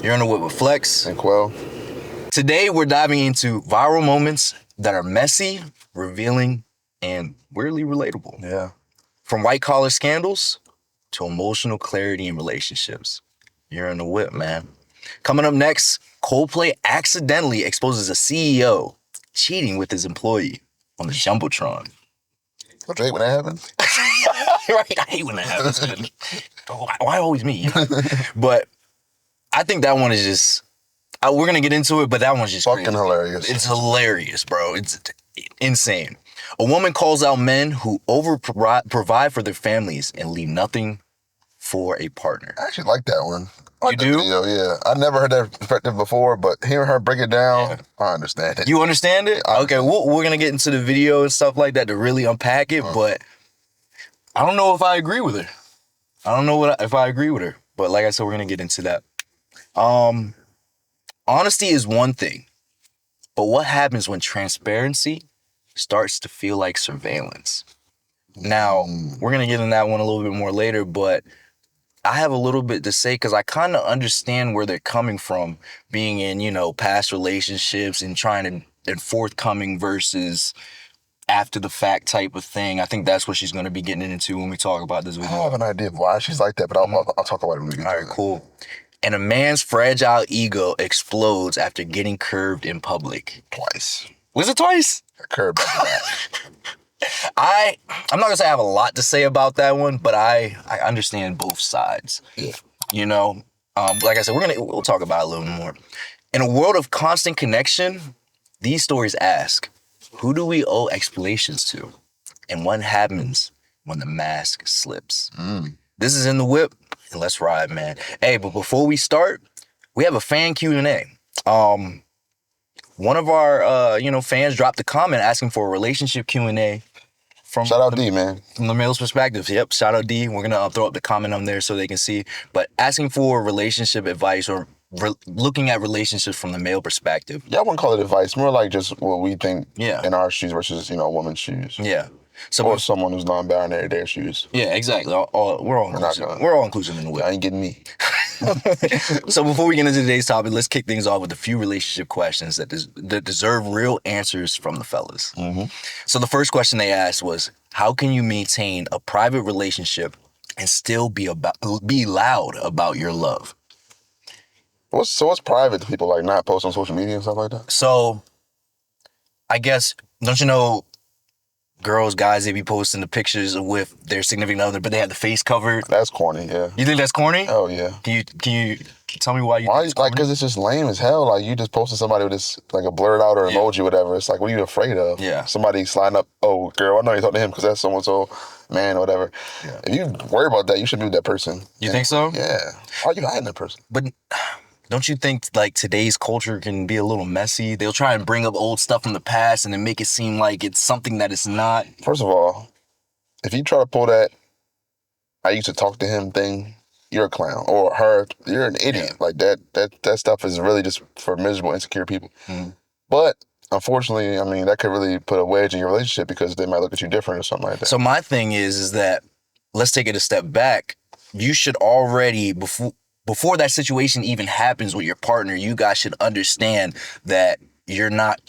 You're in the Whip with Flex. And Quell. Today, we're diving into viral moments that are messy, revealing, and weirdly relatable. Yeah. From white-collar scandals to emotional clarity in relationships. You're in the Whip, man. Coming up next, Coldplay accidentally exposes a CEO cheating with his employee on the Jumbotron. Don't you hate when that happens? Right, I hate when that happens, man. Why always me? But I think that one is just, we're going to get into it, but that one's just fucking crazy. hilarious. It's hilarious, bro. It's insane. A woman calls out men who provide for their families and leave nothing for a partner. I actually like that one. I like You do? that video, yeah. I never heard that perspective before, but hearing her break it down, Yeah. I understand it. You understand it? I Okay, we're going to get into the video and stuff like that to really unpack it, but I don't know if I agree with her. I don't know if I agree with her, but like I said, we're going to get into that. Honesty is one thing, but what happens when transparency starts to feel like surveillance? Now, we're going to get into that one a little bit more later, but I have a little bit to say because I kind of understand where they're coming from, being in, past relationships and trying to, and forthcoming versus after the fact type of thing. I think that's what she's going to be getting into when we talk about this I video. have an idea of why she's like that, but I'll talk about it when we get to it. All right, cool. And a man's fragile ego explodes after getting curved in public. Twice. Was it twice? Curved back to back. I'm not gonna say I have a lot to say about that one, but I understand both sides. Yeah. Like I said, we'll talk about it a little more. In a world of constant connection, these stories ask, who do we owe explanations to? And what happens when the mask slips? This is In the Whip, and let's ride, man. Hey, but before we start, we have a fan Q&A. One of our fans dropped a comment asking for a relationship Q&A from Shout out D, man. From the male's perspective. Yep, shout out D. We're gonna throw up the comment on there so they can see. But asking for relationship advice or looking at relationships from the male perspective. Yeah, I wouldn't call it advice. More like just what we think Yeah. in our shoes versus, a woman's shoes. Yeah. Or someone who's non-binary, their shoes. Yeah, exactly. We're all inclusive. We're all inclusive in the Whip. I ain't getting me. So before we get into today's topic, let's kick things off with a few relationship questions that deserve real answers from the fellas. Mm-hmm. So the first question they asked was, how can you maintain a private relationship and still be loud about your love? What's private to people, like not post on social media and stuff like that? So I guess, don't you know, girls, guys, they be posting the pictures with their significant other, but they have the face covered. That's corny, yeah. You think that's corny? Oh, yeah. Can you tell me why you Why? think it's corny? Because it's just lame as hell. Like, you just posted somebody with this, like a blurred out or emoji, whatever. It's like, what are you afraid of? Yeah. Somebody sliding up, oh, girl, I know you talk to him because that's so-and-so man or whatever. Yeah. If you worry about that, you should be with that person. You think so? Yeah. Why are you hiding that person? But don't you think like today's culture can be a little messy? They'll try and bring up old stuff from the past and then make it seem like it's something that it's not. First of all, if you try to pull that I used to talk to him thing, you're a clown. Or her, you're an idiot. Yeah. Like that stuff is really just for miserable, insecure people. Mm-hmm. But unfortunately, I mean, that could really put a wedge in your relationship because they might look at you different or something like that. So my thing is that, let's take it a step back. You should already, before that situation even happens with your partner, you guys should understand that you're not,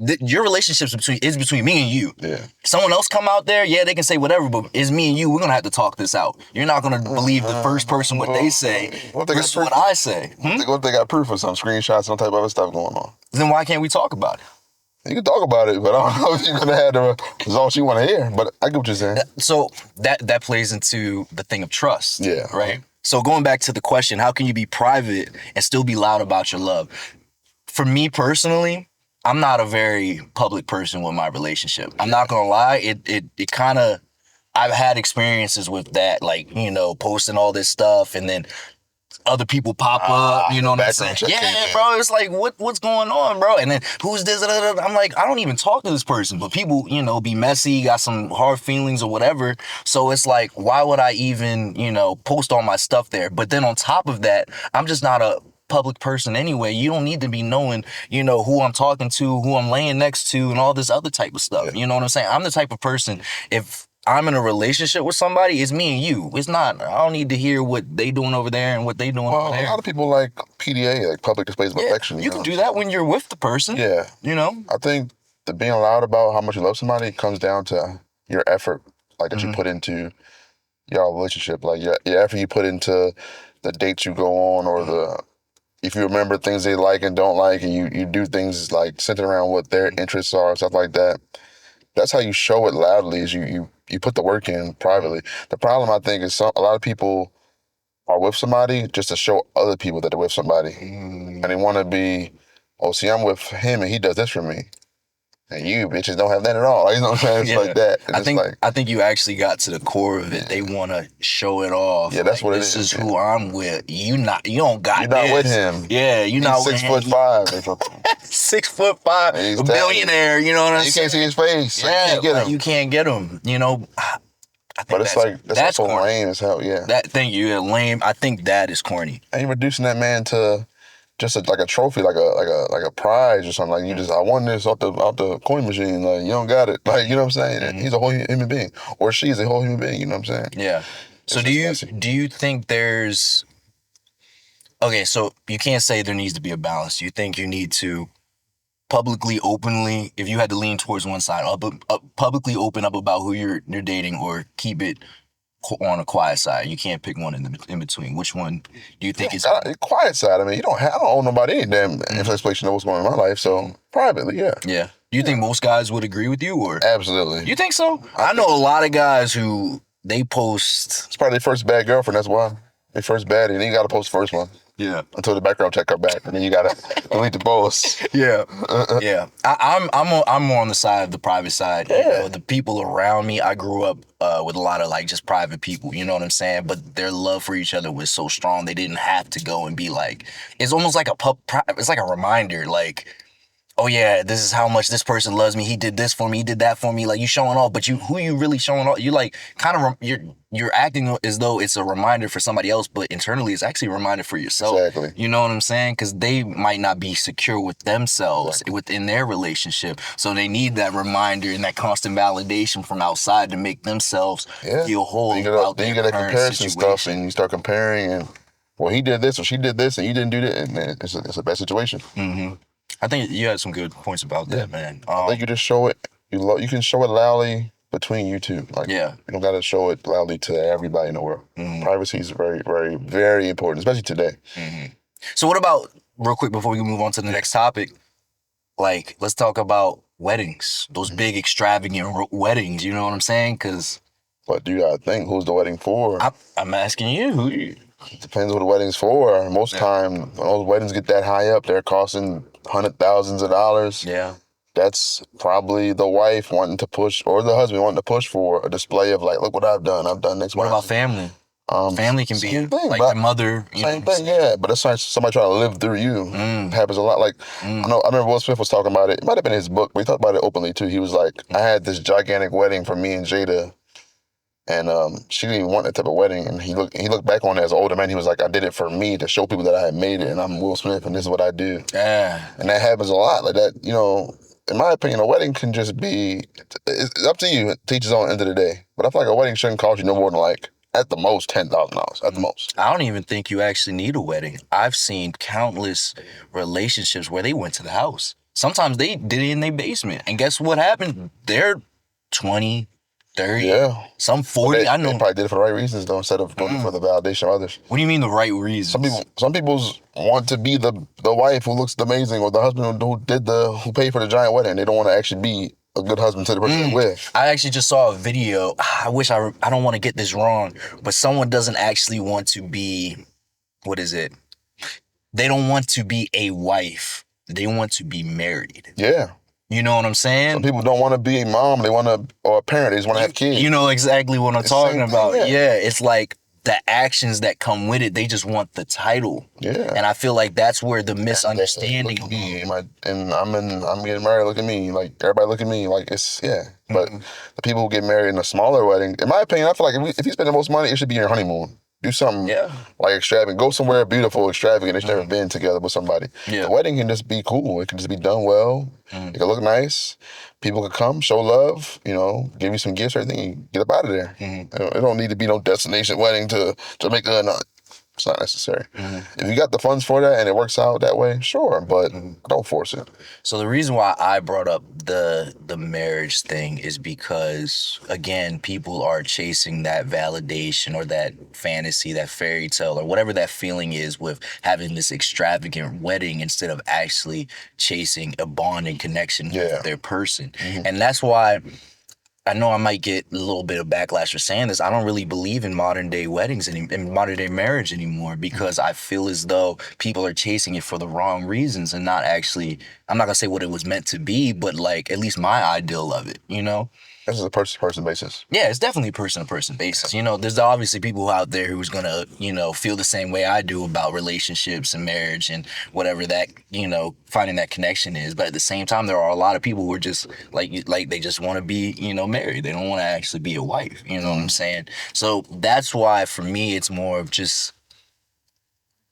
your relationship is between me and you. Yeah. Someone else come out there, yeah, they can say whatever, but it's me and you. We're going to have to talk this out. You're not going to believe the first person what they say versus what I say. What if they got proof of some screenshots, some type of other stuff going on? Then why can't we talk about it? You can talk about it, but I don't know if you're going to have the results you want to hear. But I get what you're saying. So that plays into the thing of trust. Yeah. Right? So going back to the question, how can you be private and still be loud about your love? For me personally, I'm not a very public person with my relationship. I'm not going to lie. It kind of, I've had experiences with that, like, you know, posting all this stuff and then other people pop up, you know what I'm saying? Yeah, bro, it's like, what's going on, bro? And then who's this? I'm like, I don't even talk to this person, but people, you know, be messy, got some hard feelings or whatever. So it's like, why would I even, you know, post all my stuff there? But then on top of that, I'm just not a public person anyway. You don't need to be knowing, you know, who I'm talking to, who I'm laying next to, and all this other type of stuff. You know what I'm saying? I'm the type of person, if I'm in a relationship with somebody, it's me and you. It's not, I don't need to hear what they doing over there and what they doing Well, over there. a lot of people like PDA, like public displays of affection. You can do that when you're with the person. Yeah. You know? I think the being loud about how much you love somebody comes down to your effort, like that you put into your relationship, like your effort you put into the dates you go on, or if you remember things they like and don't like, and you do things like centered around what their interests are, stuff like that. That's how you show it loudly, is you put the work in privately. The problem, I think, is a lot of people are with somebody just to show other people that they're with somebody. And they want to be, oh, see, I'm with him and he does this for me. And you bitches don't have that at all. You know what I'm saying? It's like that. And I think you actually got to the core of it. They want to show it off. Yeah, that's what it is. This is who I'm with. You don't got You're not with him. Yeah, you're not with him. 6'5". 6'5", a billionaire. You know what I'm saying? You can't see his face. Yeah, you can't get him. You can't get him. You know. I think but it's that's so lame as hell. Yeah. Thank you. Yeah, lame. I think that is corny. And you're reducing that man to just like a trophy, like a prize or something. Like you just, I won this off the coin machine. Like you don't got it. Like you know what I'm saying? He's a whole human being, or she's a whole human being. You know what I'm saying? Yeah. So do you think there's okay? So you can't say there needs to be a balance. You think you need to publicly, openly, if you had to lean towards one side, publicly open up about who you're dating, or keep it on a quiet side? You can't pick one in between. Which one do you think is quiet side? I mean, I don't owe nobody any damn explanation of what's going on in my life. So privately, yeah. Yeah. Do you think most guys would agree with you, or absolutely? You think so? I know a lot of guys who they post. It's probably their first bad girlfriend. That's why their first bad, and then you got to post the first one. Yeah. Until the background check come back, and then you gotta delete the post. Yeah. Yeah. I'm more on the side of the private side. Yeah. You know, the people around me, I grew up with a lot of like just private people. You know what I'm saying? But their love for each other was so strong, they didn't have to go and be like. It's almost like it's like a reminder, like, oh yeah, this is how much this person loves me. He did this for me. He did that for me. Like, you showing off, but who you really showing off? You like kind of you're acting as though it's a reminder for somebody else, but internally it's actually a reminder for yourself. Exactly. You know what I'm saying? Because they might not be secure with themselves within their relationship, so they need that reminder and that constant validation from outside to make themselves feel whole. Then you get a comparison stuff, and you start comparing, and well, he did this or she did this, and you didn't do that, and man, it's a bad situation. Mm-hmm. I think you had some good points about that, man. I think you just show it. You can show it loudly between you two. Like, you don't got to show it loudly to everybody in the world. Mm-hmm. Privacy is very, very, very important, especially today. Mm-hmm. So what about, real quick before we move on to the next topic, like, let's talk about weddings. Those big extravagant weddings, you know what I'm saying? Because... But you got to think, who's the wedding for? I'm asking you. It depends what the wedding's for. Most time, when those weddings get that high up, they're costing $100,000s of dollars. Yeah. That's probably the wife wanting to push, or the husband wanting to push for a display of like, look what I've done. I've done this. What about family? Family can be like the mother. Same thing, yeah. But it's like somebody trying to live through you. It happens a lot. Like, I remember Will Smith was talking about it. It might have been his book, but he talked about it openly too. He was like, I had this gigantic wedding for me and Jada. And she didn't even want that type of wedding. And he looked back on it as an older man. He was like, I did it for me to show people that I had made it, and I'm Will Smith, and this is what I do. Yeah. And that happens a lot. Like that, you know, in my opinion, a wedding can just be, it's up to you, to each his own at the end of the day. But I feel like a wedding shouldn't cost you no more than like, at the most, $10,000, at the most. I don't even think you actually need a wedding. I've seen countless relationships where they went to the house. Sometimes they did it in their basement. And guess what happened? They're 20, 30, some 40. I know. They probably did it for the right reasons though, instead of doing it for the validation of others. What do you mean the right reasons? Some people want to be the wife who looks amazing, or the husband who paid for the giant wedding. They don't want to actually be a good husband to the person they're with. I actually just saw a video. I wish I don't want to get this wrong, but someone doesn't actually want to be, what is it? They don't want to be a wife. They want to be married. Yeah. You know what I'm saying? Some people don't want to be a mom. They want to, or a parent. They just want to have kids. You know exactly what I'm talking about. Yeah, it's like the actions that come with it. They just want the title. Yeah. And I feel like that's where the misunderstanding. Look at me, and I'm getting married. Look at me. Like, everybody look at me. Like, it's, But the people who get married in a smaller wedding, in my opinion, I feel like if you spend the most money, it should be your honeymoon. Do something Yeah. like extravagant. Go somewhere beautiful, extravagant that you've never been together with somebody. Yeah. The wedding can just be cool. It can just be done well. It can look nice. People can come, show love, give you some gifts, everything, and get up out of there. It don't need to be no destination wedding to Jamaica. No, it's not necessary. If you got the funds for that and it works out that way, sure, but don't force it. So the reason why I brought up the marriage thing is because, again, people are chasing that validation or that fantasy, that fairy tale, or whatever that feeling is with having this extravagant wedding instead of actually chasing a bond and connection with their person. And that's why I know I might get a little bit of backlash for saying this. I don't really believe in modern day weddings and in modern day marriage anymore because I feel as though people are chasing it for the wrong reasons and not actually, I'm not gonna say what it was meant to be, but like at least my ideal of it, This is a person-to-person basis. Yeah, it's definitely a person-to-person basis. There's obviously people out there who's gonna, feel the same way I do about relationships and marriage and whatever that, finding that connection is. But at the same time, there are a lot of people who are just like they just want to be, married. They don't want to actually be a wife. You know what I'm saying? So that's why for me, it's more of just,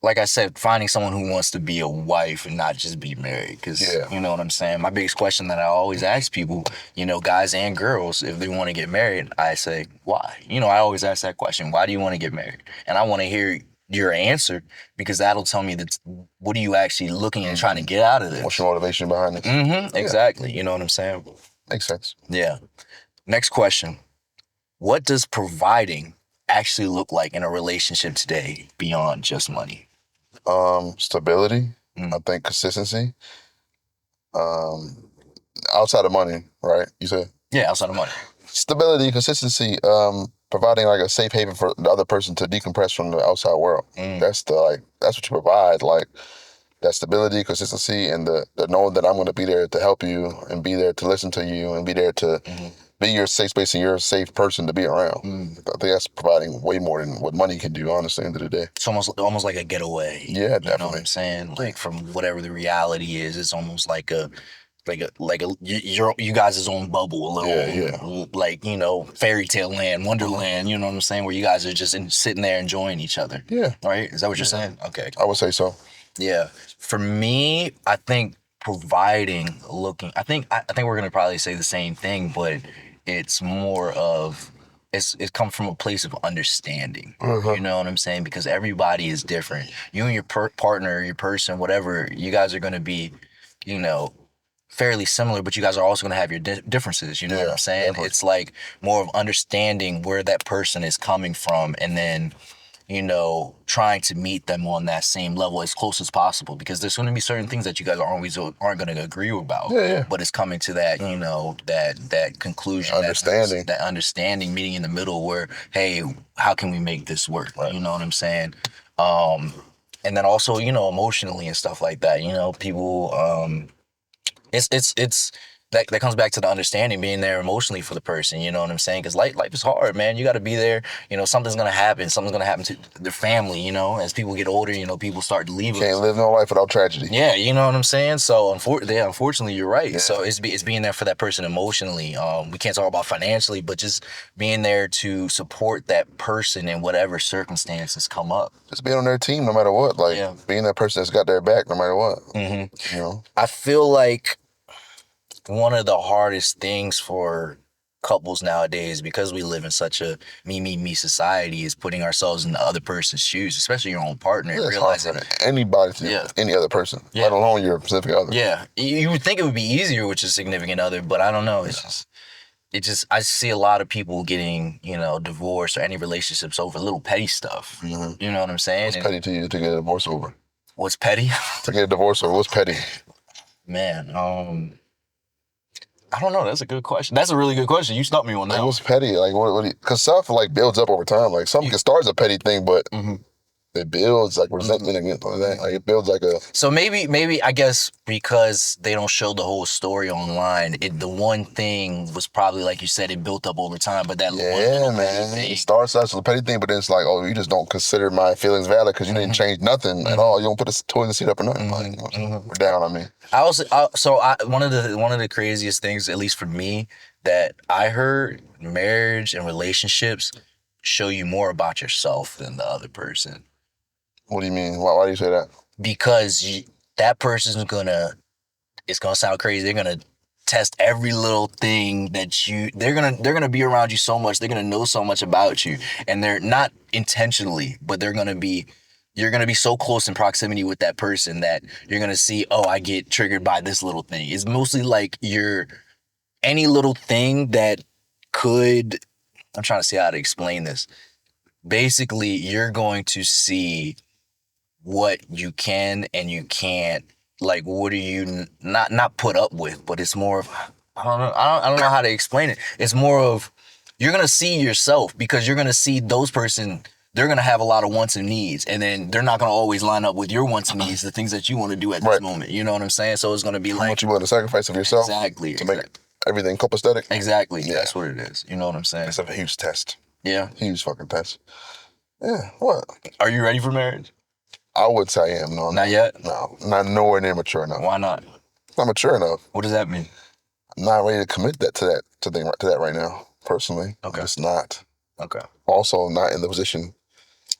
like I said, finding someone who wants to be a wife and not just be married. Because, you know what I'm saying? My biggest question that I always ask people, guys and girls, if they want to get married, I say, why? I always ask that question. Why do you want to get married? And I want to hear your answer because that'll tell me that what are you actually looking and trying to get out of this? What's your motivation behind this? Exactly. You know what I'm saying? Makes sense. Yeah. Next question. What does providing actually look like in a relationship today beyond just money? Stability. I think consistency. Outside of money, right? You said? Yeah, outside of money. Stability, consistency, providing like a safe haven for the other person to decompress from the outside world. That's what you provide. Like that stability, consistency, and the knowing that I'm going to be there to help you and be there to listen to you and be there to be your safe space and you're a safe person to be around. I think that's providing way more than what money can do, honestly, at the end of the day. It's almost like a getaway. Yeah, definitely. You know what I'm saying? Like from whatever the reality is, it's almost like you guys' own bubble, a little, like, fairy tale land, wonderland, you know what I'm saying? Where you guys are just sitting there enjoying each other. Yeah. Right? Is that what you're saying? Okay. I would say so. Yeah. For me, I think providing, I think we're gonna probably say the same thing, but it's more of it comes from a place of understanding. You know what I'm saying? Because everybody is different. You and your partner, your person, whatever, you guys are gonna be, fairly similar, but you guys are also going to have your differences. You know what I'm saying? Definitely. It's like more of understanding where that person is coming from and then, trying to meet them on that same level as close as possible because there's going to be certain things that you guys aren't going to agree about. But it's coming to that, that conclusion. Understanding. That understanding, meeting in the middle where, hey, how can we make this work? Right. You know what I'm saying? And then also, emotionally and stuff like that, people, it's that comes back to the understanding, being there emotionally for the person. You know what I'm saying? Because life is hard, man. You got to be there. Something's gonna happen. Something's gonna happen to their family. As people get older, people start to leave. Can't live no life without tragedy. Yeah, you know what I'm saying. So unfortunately, you're right. Yeah. So it's being there for that person emotionally. We can't talk about financially, but just being there to support that person in whatever circumstances come up. Just being on their team no matter what. Like being that person that's got their back no matter what. I feel like one of the hardest things for couples nowadays, because we live in such a me society, is putting ourselves in the other person's shoes, especially your own partner. Yeah, realizing anybody to any other person, let alone your specific other. Yeah, you would think it would be easier with your significant other, but I don't know. It's just I see a lot of people getting divorced or any relationships over little petty stuff. You know what I'm saying? What's petty to you to get a divorce over? What's petty? To get a divorce over, what's petty? Man, I don't know. That's a good question. That's a really good question. You stumped me on that. What's petty? Like what? Because stuff builds up over time. Like something can start as a petty thing, but it builds like resentment against that. Like it builds like a. So maybe I guess because they don't show the whole story online, the one thing was probably like you said, it built up over time. But that man, it starts as a petty thing, but then it's like, oh, you just don't consider my feelings valid because you didn't change nothing at all. You don't put a toilet seat up or nothing. We're down on me. One of the craziest things, at least for me, that I heard, marriage and relationships show you more about yourself than the other person. What do you mean? Why do you say that? Because that person's gonna, it's gonna sound crazy, they're gonna test every little thing that they're gonna be around you so much, they're gonna know so much about you, and they're not intentionally, but you're gonna be so close in proximity with that person that you're gonna see, oh, I get triggered by this little thing. It's mostly like any little thing that could, I'm trying to see how to explain this. Basically, you're going to see what you can and you can't, like, what are you not put up with, but it's more of, I don't know how to explain it. It's more of, you're gonna see yourself, because you're gonna see those person, they're gonna have a lot of wants and needs, and then they're not gonna always line up with your wants and needs, the things that you want to do at this moment. You know what I'm saying? So it's gonna be How like, much you willing to sacrifice of yourself to make everything copacetic? Exactly. Yeah. That's what it is. You know what I'm saying? It's a huge test. Yeah. Huge fucking test. Yeah. What? Are you ready for marriage? I would say I am. No, not yet. No, not nowhere near mature enough. Why not? Not mature enough. What does that mean? I'm not ready to commit to that right now. Personally, okay, it's not. Okay. Also, not in the position.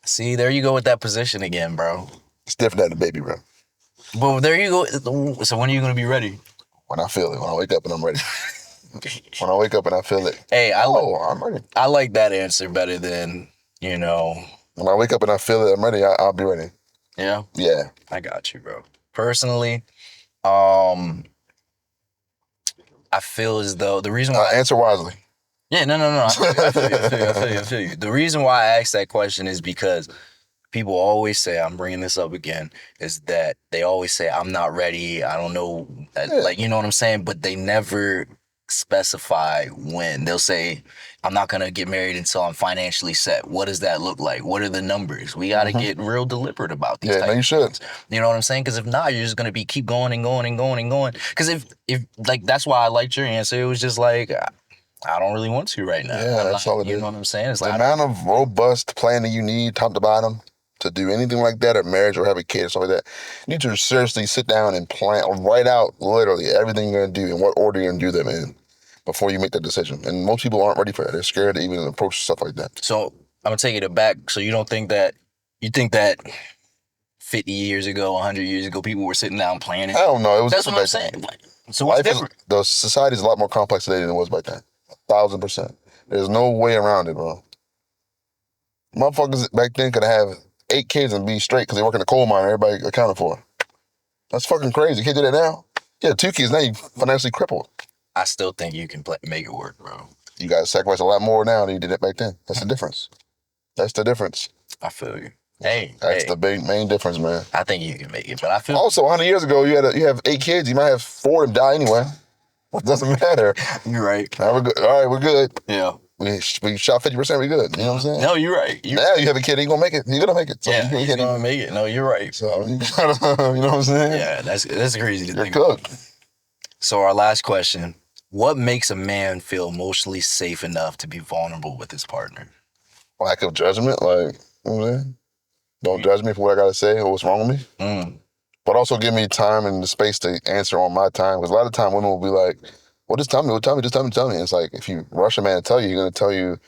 See, there you go with that position again, bro. It's different than a baby, bro. But there you go. So when are you gonna be ready? When I feel it. When I wake up and I'm ready. When I wake up and I feel it. Hey, I'm ready. I like that answer better than, you know. When I wake up and I feel it, I'm ready. I'll be ready. Yeah? Yeah. I got you, bro. Personally, I feel as though the reason why... answer wisely. Yeah, no. I feel you. The reason why I asked that question is because people always say, I'm bringing this up again, is that they always say, I'm not ready, I don't know, like, you know what I'm saying? But they never specify when. They'll say, I'm not going to get married until I'm financially set. What does that look like? What are the numbers? We got to get real deliberate about these you should. You know what I'm saying? Because if not, you're just going to keep going and going and going and going. Because if like, that's why I liked your answer. It was just like, I don't really want to right now. Yeah, that's all it is. You know what I'm saying? It's the like, amount of robust planning you need, top to bottom, to do anything like that, or marriage, or have a kid, or stuff like that, you need to seriously sit down and plan, write out literally everything you're going to do and what order you're going to do them in before you make that decision. And most people aren't ready for that. They're scared to even approach stuff like that. So I'm going to take it back. So you think that 50 years ago, 100 years ago, people were sitting down planning? I don't know. That's what I'm saying. So what's different? The society is a lot more complex today than it was back then. 1,000%. There's no way around it, bro. Motherfuckers back then could have 8 kids and be straight because they work in a coal mine and everybody accounted for. That's fucking crazy. You can't do that now. You have 2 kids, now you financially crippled. I still think you can make it work, bro. You got to sacrifice a lot more now than you did it back then. That's the difference. That's the difference. I feel you. Hey, that's the main difference, man. I think you can make it, but I feel also 100 years ago you have 8 kids. You might have 4 of them die anyway. It doesn't matter. You're right. All right, we're good. Yeah. We shot 50%, we good. You know what I'm saying? No, you're right. Now you have a kid, he's gonna make it. He's gonna make it. So yeah, he's gonna make it. No, you're right. So you know what I'm saying? Yeah, that's crazy to think. You're cooked. So our last question: what makes a man feel emotionally safe enough to be vulnerable with his partner? Lack of judgment, like, you know what I'm saying? Don't judge me for what I gotta say or what's wrong with me. But also give me time and the space to answer on my time. Because a lot of time women will be like, well, just tell me. And it's like, if you rush a man to tell you,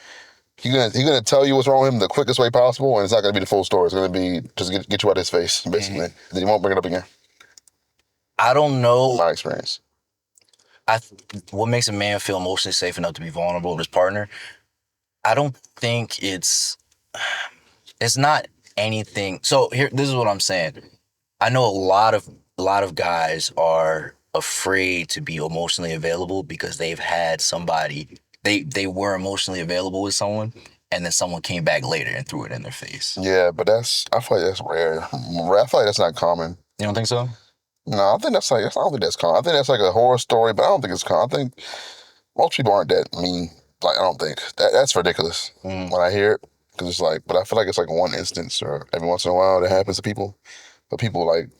he's gonna tell you what's wrong with him the quickest way possible, and it's not gonna be the full story. It's gonna be just get you out of his face, basically. Then he won't bring it up again. I don't know. My experience. What makes a man feel emotionally safe enough to be vulnerable with his partner? I don't think it's not anything. So this is what I'm saying. I know a lot of guys are afraid to be emotionally available because they've had somebody, they were emotionally available with someone, and then someone came back later and threw it in their face. Yeah, but I feel like that's rare. I feel like that's not common. You don't think so? No, I don't think that's common. I think that's like a horror story, but I don't think it's common. I think most people aren't that mean. Like, I don't think. That's ridiculous when I hear it. Because it's like, but I feel like it's like one instance or every once in a while that happens to people. But people like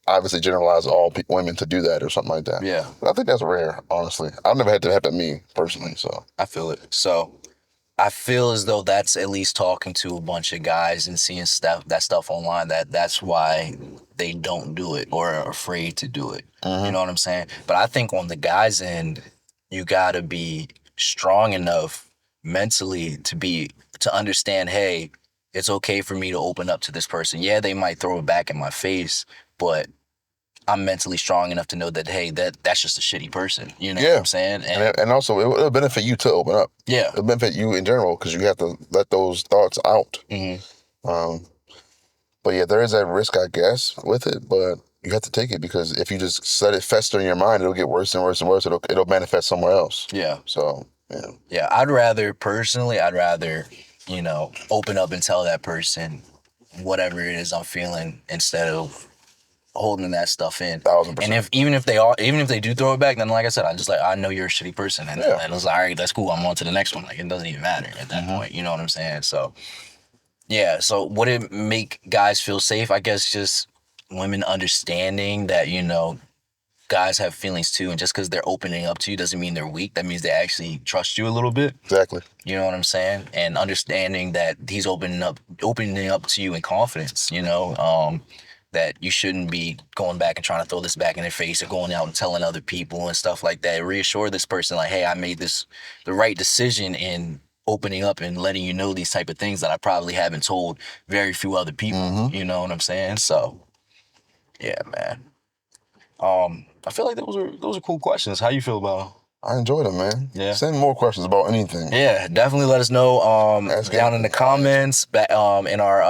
obviously generalize all women to do that or something like that. Yeah. But I think that's rare, honestly. I've never had that happen to me personally, so. I feel it. So I feel as though that's at least talking to a bunch of guys and seeing that stuff online, that's why they don't do it or are afraid to do it. You know what I'm saying? But I think on the guy's end, you gotta be strong enough mentally to to understand, hey, it's okay for me to open up to this person. Yeah, they might throw it back in my face, but I'm mentally strong enough to know that, hey, that's just a shitty person. You know what I'm saying? And also, it'll benefit you to open up. Yeah. It'll benefit you in general because you have to let those thoughts out. But yeah, there is that risk, I guess, with it, but you have to take it because if you just let it fester in your mind, it'll get worse and worse and worse. It'll manifest somewhere else. Yeah. So, yeah. Yeah, I'd rather, open up and tell that person whatever it is I'm feeling instead of holding that stuff in. 1,000%. And even if they do throw it back, then like I said, I know you're a shitty person, and it's like, all right, that's cool. I'm on to the next one. Like, it doesn't even matter at that point. You know what I'm saying? So, yeah. So would it make guys feel safe? I guess just women understanding that guys have feelings too, and just because they're opening up to you doesn't mean they're weak. That means they actually trust you a little bit. Exactly. You know what I'm saying? And understanding that he's opening up to you in confidence. That you shouldn't be going back and trying to throw this back in their face or going out and telling other people and stuff like that. Reassure this person like, hey, I made the right decision in opening up and letting you know these type of things that I probably haven't told very few other people. You know what I'm saying? So, yeah, man. I feel like those are cool questions. How you feel about them? I enjoyed them, man. Yeah. Send more questions about anything. Yeah, definitely let us know down in the comments, in our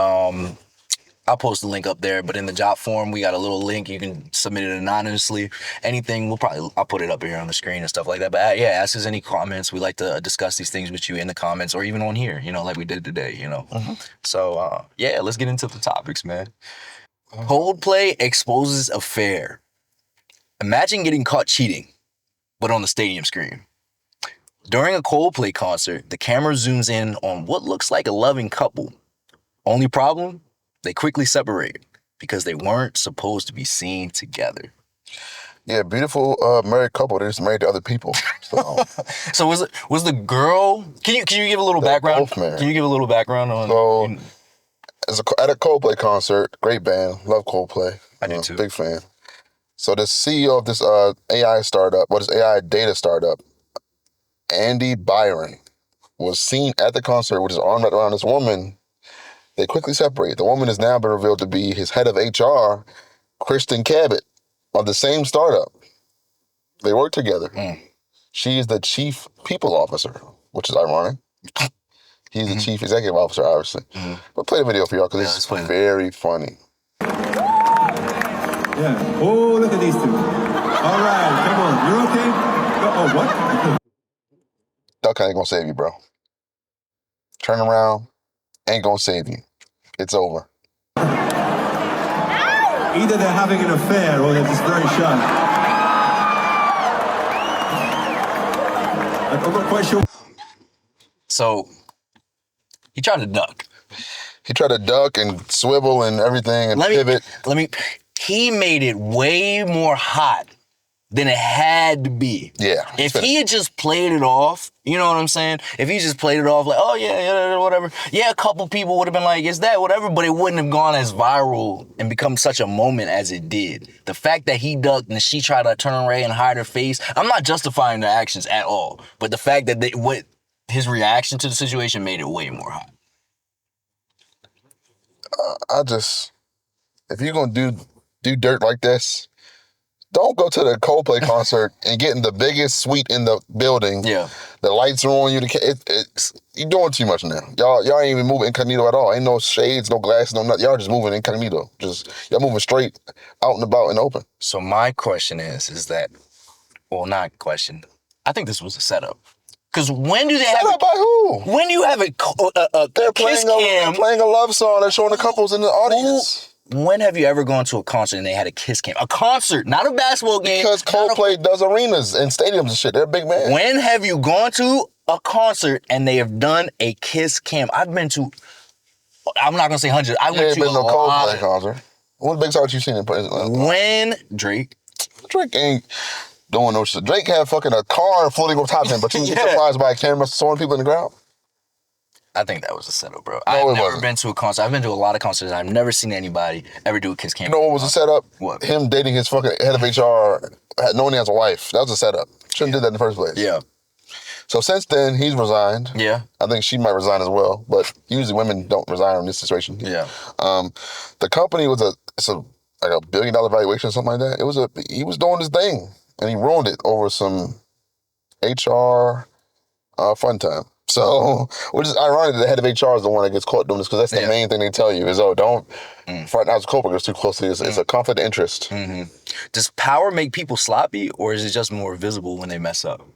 I'll post the link up there, but in the job form, we got a little link. You can submit it anonymously. Anything, I'll put it up here on the screen and stuff like that. But yeah, ask us any comments. We like to discuss these things with you in the comments or even on here, like we did today, So, yeah, let's get into the topics, man. Coldplay exposes affair. Imagine getting caught cheating, but on the stadium screen. During a Coldplay concert, the camera zooms in on what looks like a loving couple. Only problem? They quickly separate because they weren't supposed to be seen together. Yeah, beautiful married couple. They're just married to other people. So was the girl? Can you give a little background? Can you give a little background on? So, at a Coldplay concert, great band, love Coldplay. I do too. Big fan. So the CEO of this AI startup, this AI data startup, Andy Byron, was seen at the concert with his arm wrapped around this woman. They quickly separate. The woman has now been revealed to be his head of HR, Kristen Cabot, of the same startup. They work together. She is the chief people officer, which is ironic. He's the chief executive officer, obviously. But play the video for y'all because it's very funny. Yeah. Oh, look at these two. All right, come on. You're okay? Oh, what? Duck ain't gonna save you, bro. Turn around, ain't gonna save you. It's over. Either they're having an affair or they're just very shy. I'm not quite sure. So, he tried to duck. He tried to duck and swivel and everything and pivot. He made it way more hot than it had to be. Yeah. If he had just played it off, you know what I'm saying? If he just played it off like, oh yeah, whatever. Yeah, a couple people would have been like, is that whatever? But it wouldn't have gone as viral and become such a moment as it did. The fact that he ducked and she tried to turn away and hide her face, I'm not justifying their actions at all. But the fact that his reaction to the situation made it way more hot. If you're going to do dirt like this, don't go to the Coldplay concert and get in the biggest suite in the building. Yeah. The lights are on you. You're doing too much now. Y'all ain't even moving incognito at all. Ain't no shades, no glasses, no nothing. Y'all just moving incognito. Y'all moving straight out and about and open. So my question is that, well, not question. I think this was a setup. Because when do they have Set up by who? When do you have They're playing a love song. They're showing the couples in the audience. When have you ever gone to a concert and they had a kiss cam? A concert, not a basketball game. Because Coldplay does arenas and stadiums and shit. They're a big man. When have you gone to a concert and they have done a kiss cam? I've been to, I'm not going to say hundreds. I went to a Coldplay concert. What big songs you seen in person? When Drake ain't doing no shit. Drake had fucking a car floating on top of him, but you get surprised by a camera throwing people in the ground? I think that was a setup, bro. I've never been to a concert. I've been to a lot of concerts. I've never seen anybody ever do a kiss cam. You know what was a setup? What? Him dating his fucking head of HR, knowing he has a wife. That was a setup. Shouldn't do that in the first place. Yeah. So since then, he's resigned. Yeah. I think she might resign as well, but usually women don't resign in this situation. Yeah. The company was like $1 billion valuation or something like that. He was doing his thing, and he ruined it over some HR fun time. So, which is ironic that the head of HR is the one that gets caught doing this, because that's the main thing they tell you is, don't fraternize with coworkers too closely. It's a conflict of interest. Does power make people sloppy, or is it just more visible when they mess up?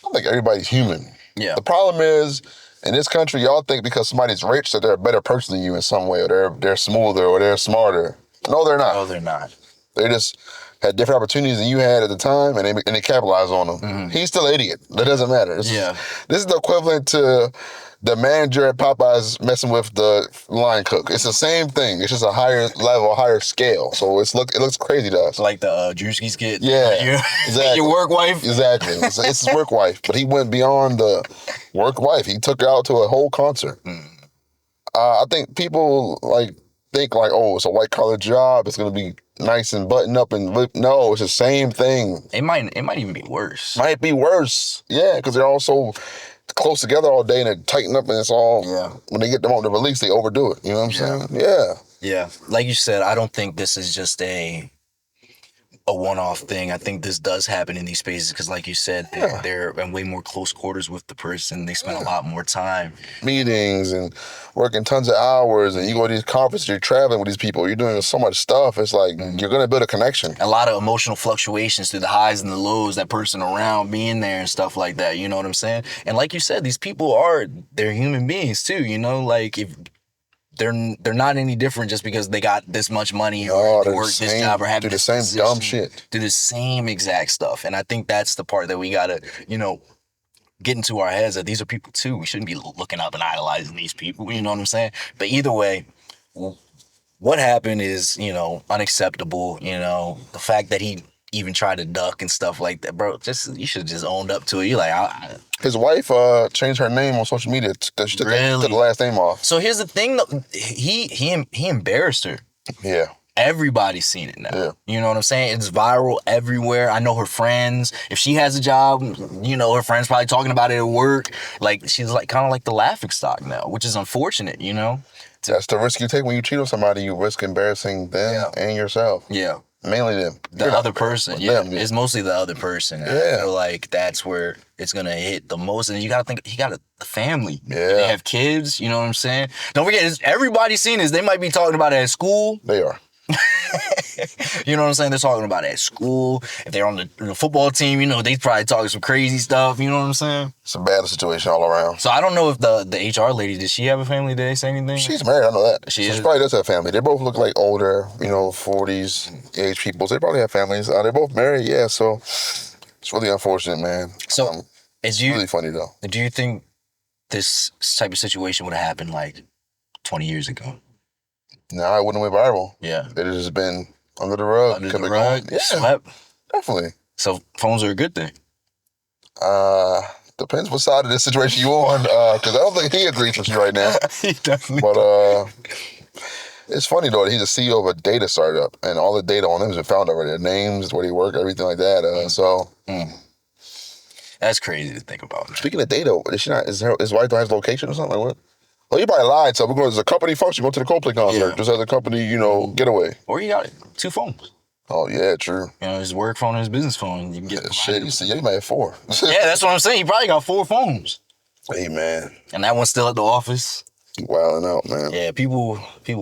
I think everybody's human. Yeah. The problem is, in this country, y'all think because somebody's rich that they're a better person than you in some way, or they're smoother, or they're smarter. No, they're not. No, they're not. They just had different opportunities than you had at the time, and they capitalized on them. He's still an idiot. That doesn't matter. This is the equivalent to the manager at Popeyes messing with the line cook. It's the same thing. It's just a higher level, a higher scale. So it looks crazy to us. Like the Drewski's kid. Yeah, exactly. Your work wife. Exactly. It's his work wife, but he went beyond the work wife. He took her out to a whole concert. I think people think oh, it's a white collar job. It's gonna be nice and buttoned up and no, it's the same thing. It might even be worse. Might be worse. Yeah, because they're all so close together all day and they tighten up, and it's all when they get them on the release, they overdo it. You know what I'm saying? Yeah. Yeah. Like you said, I don't think this is just a one-off thing. I think this does happen in these spaces because, like you said, they're in way more close quarters with the person. They spend a lot more time. Meetings and working tons of hours, and you go to these conferences, you're traveling with these people, you're doing so much stuff. It's like you're going to build a connection. A lot of emotional fluctuations through the highs and the lows, that person around being there and stuff like that. You know what I'm saying? And like you said, these people they're human beings too, you know? Like if they're not any different just because they got this much money or work this job or have do the this same position, dumb shit. do the same exact stuff. And I think that's the part that we gotta, get into our heads that these are people too. We shouldn't be looking up and idolizing these people. You know what I'm saying? But either way, what happened is, unacceptable. The fact that he even tried to duck and stuff like that, bro. You should have just owned up to it. You his wife changed her name on social media. She took the last name off. So here's the thing, though. He embarrassed her. Yeah. Everybody's seen it now. Yeah. You know what I'm saying? It's viral everywhere. I know her friends. If she has a job, her friends probably talking about it at work. Like she's kind of like the laughing stock now, which is unfortunate. That's the risk you take when you cheat on somebody. You risk embarrassing them and yourself. Yeah. Mainly them. The other person. Yeah. Them, It's mostly the other person. Yeah. I feel like that's where it's going to hit the most. And you got to think, he got a family. Yeah. They have kids. You know what I'm saying? Don't forget, everybody's seen this. They might be talking about it at school. They are. You know what I'm saying? They're talking about it at school. If they're on the football team, they probably talking some crazy stuff. You know what I'm saying? It's a bad situation all around. So I don't know if the HR lady, did she have a family? Did they say anything? She's married, I know that. She probably does have a family. They both look like older, 40s age people. So they probably have families. They're both married, yeah. So it's really unfortunate, man. So it's really funny though. Do you think this type of situation would have happened like 20 years ago? No, it wouldn't have went viral. Yeah. It has been under the rug. Under the rug? Yeah, swept? Definitely. So phones are a good thing? Depends what side of this situation you on, because I don't think he agrees with you right now. He definitely But it's funny though that he's a CEO of a data startup, and all the data on him has been found already. Their names, where they work, everything like that. That's crazy to think about, man. Speaking of data, his wife don't have his location or something like what? Well, you probably lied. So there's a company function. Go to the Coldplay concert. Just as a company, getaway. Or you got 2 phones. Oh yeah, true. His work phone and his business phone. You can get shit. You might have 4. Yeah, that's what I'm saying. He probably got 4 phones. Hey man. And that one's still at the office. Wilding out, man. Yeah, people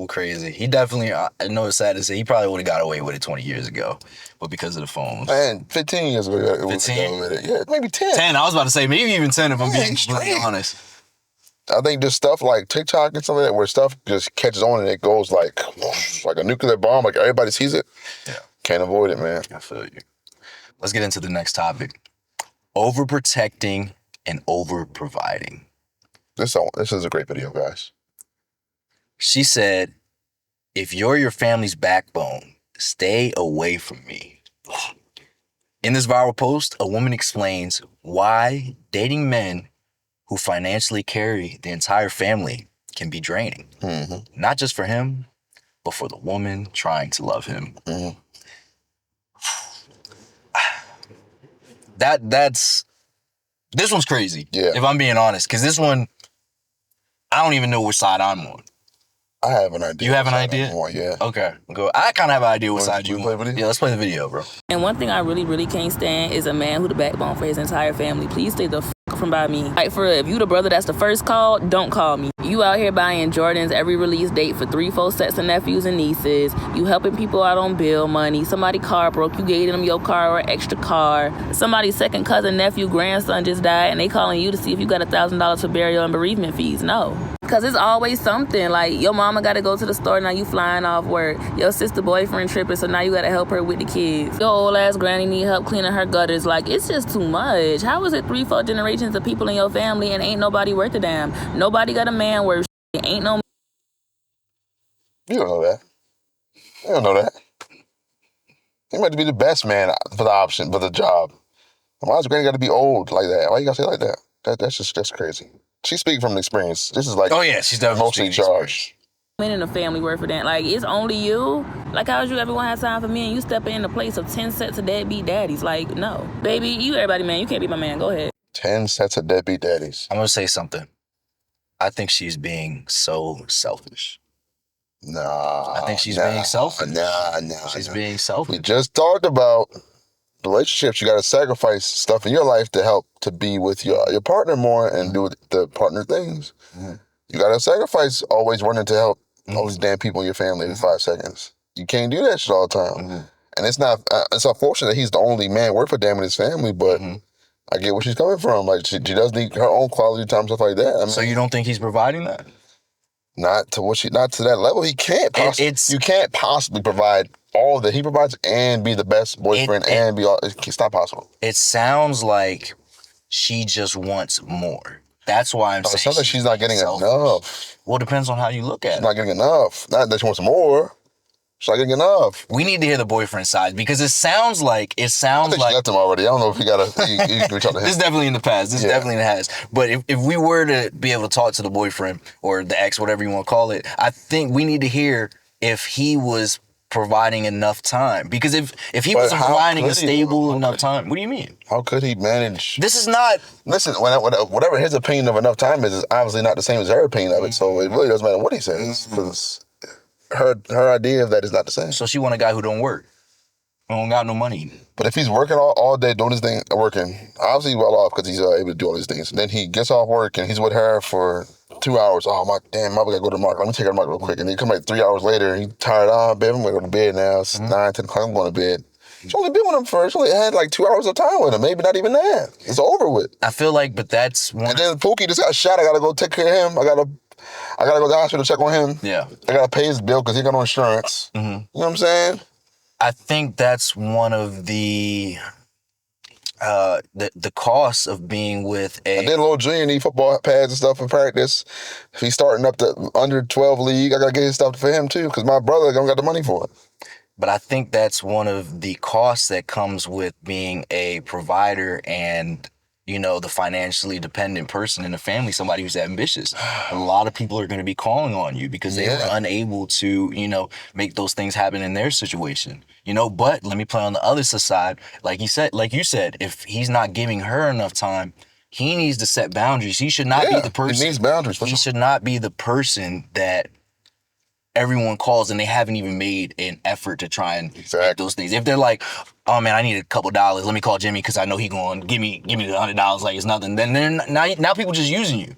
crazy. He definitely, I know it's sad to say, he probably would have got away with it 20 years ago, but because of the phones. Man, 15 years ago, it was with it. Yeah, maybe 10. 10. I was about to say maybe even 10 if I'm being completely honest. I think there's stuff like TikTok and stuff like that where stuff just catches on and it goes like a nuclear bomb. Like everybody sees it. Yeah. Can't avoid it, man. I feel you. Let's get into the next topic. Overprotecting and overproviding. This is a great video, guys. She said, if you're your family's backbone, stay away from me. In this viral post, a woman explains why dating men who financially carry the entire family can be draining. Mm-hmm. Not just for him, but for the woman trying to love him. Mm-hmm. This one's crazy. Yeah. If I'm being honest, because this one, I don't even know which side I'm on. I have an idea. You have an idea? Yeah. Okay, go. I kind of have an idea what side you play want. video? Yeah, let's play the video, bro. And one thing I really, really can't stand is a man who the backbone for his entire family. Please stay the from by me. Like, for if you the brother that's the first call, don't call me. You out here buying Jordans every release date for 3-4 sets of nephews and nieces. You helping people out on bill money. Somebody car broke, you gave them your car or extra car. Somebody's second cousin, nephew, grandson just died, and they calling you to see if you got $1,000 for burial and bereavement fees. No. Because it's always something. Like, your mama got to go to the store, now you flying off work. Your sister boyfriend tripping, so now you got to help her with the kids. Your old ass granny need help cleaning her gutters. Like, it's just too much. How is it 3-4 generations of people in your family and ain't nobody worth a damn? Nobody got a man worth shit. Ain't no... You don't know that. You don't know that. He might be the best man for the option, for the job. Why is granny got to be old like that? Why you got to say it like that? That's crazy. She's speaking from experience. This is like, oh yeah, she's definitely mostly charged. Men in the family worth for that. Like, it's only you. Like, how would you ever want to have time for me and you stepping in the place of 10 sets of deadbeat daddies? Like, no. Baby, you everybody man. You can't be my man. Go ahead. 10 sets of deadbeat daddies. I'm gonna say something. I think she's being so selfish. Nah. I think she's being selfish. Nah. She's being selfish. We just talked about relationships. You got to sacrifice stuff in your life to help to be with your partner more and do the partner things. Mm-hmm. You got to sacrifice always running to help all these damn people in your family every 5 seconds. You can't do that shit all the time. Mm-hmm. And it's not. It's unfortunate that he's the only man worth a damn in his family, but I get where she's coming from. Like, she does need her own quality time, stuff like that. I mean, so you don't think he's providing that? Not to that level. He can't. You can't possibly provide all that he provides and be the best boyfriend and be all. It's not possible. It sounds like she just wants more. That's why I'm saying. It sounds like she's not getting enough. Well, it depends on how you look at it. She's not getting enough. Not that she wants more. She's not getting enough. We need to hear the boyfriend side because it sounds like. I think she left him already. I don't know if you can reach out to him. This is definitely in the past. This definitely in the past. But if we were to be able to talk to the boyfriend or the ex, whatever you want to call it, I think we need to hear if he was providing enough time. Because if he wasn't providing a stable enough time, what do you mean? How could he manage? This is not... Listen, whatever his opinion of enough time is obviously not the same as her opinion of it, so it really doesn't matter what he says, because her idea of that is not the same. So she want a guy who don't work, who don't got no money. But if he's working all day, doing his thing, working, obviously he's well off because he's able to do all these things. And then he gets off work and he's with her for 2 hours. Oh, my gotta go to the market. Let me take her to the market real quick. And then he come like 3 hours later and he's tired. Oh, babe, I'm gonna go to bed now. It's 9, 10 o'clock, I'm going to bed. She only been with him for, she only had like 2 hours of time with him. Maybe not even that. It's over with. I feel like, but that's one. And then Pookie just got shot. I gotta go take care of him. I gotta go to the hospital to check on him. Yeah. I gotta pay his bill because he got no insurance. Mm-hmm. You know what I'm saying? I think that's one of the costs of being with a... And then little Junior need football pads and stuff in practice. If he's starting up the under 12 league, I gotta get his stuff for him too, because my brother don't got the money for it. But I think that's one of the costs that comes with being a provider and, you know, the financially dependent person in the family, somebody who's ambitious. A lot of people are going to be calling on you because they are unable to, you know, make those things happen in their situation. You know, but let me play on the other side. Like you said, if he's not giving her enough time, he needs to set boundaries. He should not be the person. He needs boundaries. He should not be the person that everyone calls and they haven't even made an effort to try and make those things. If they're like, oh man, I need a couple dollars, let me call Jimmy because I know he going to give me the $100 like it's nothing. Then now people just using you.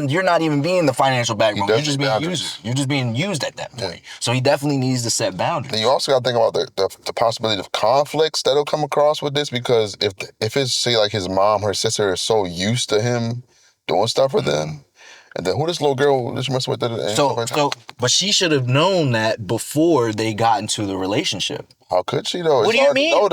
You're not even being the financial backbone. You're just being used. You're just being used at that point. So he definitely needs to set boundaries. And you also got to think about the possibility of conflicts that'll come across with this, because if it's, say, like his mom, her sister is so used to him doing stuff for them, and then who this little girl just messing with that? But she should have known that before they got into the relationship. How could she though? What do you mean? No,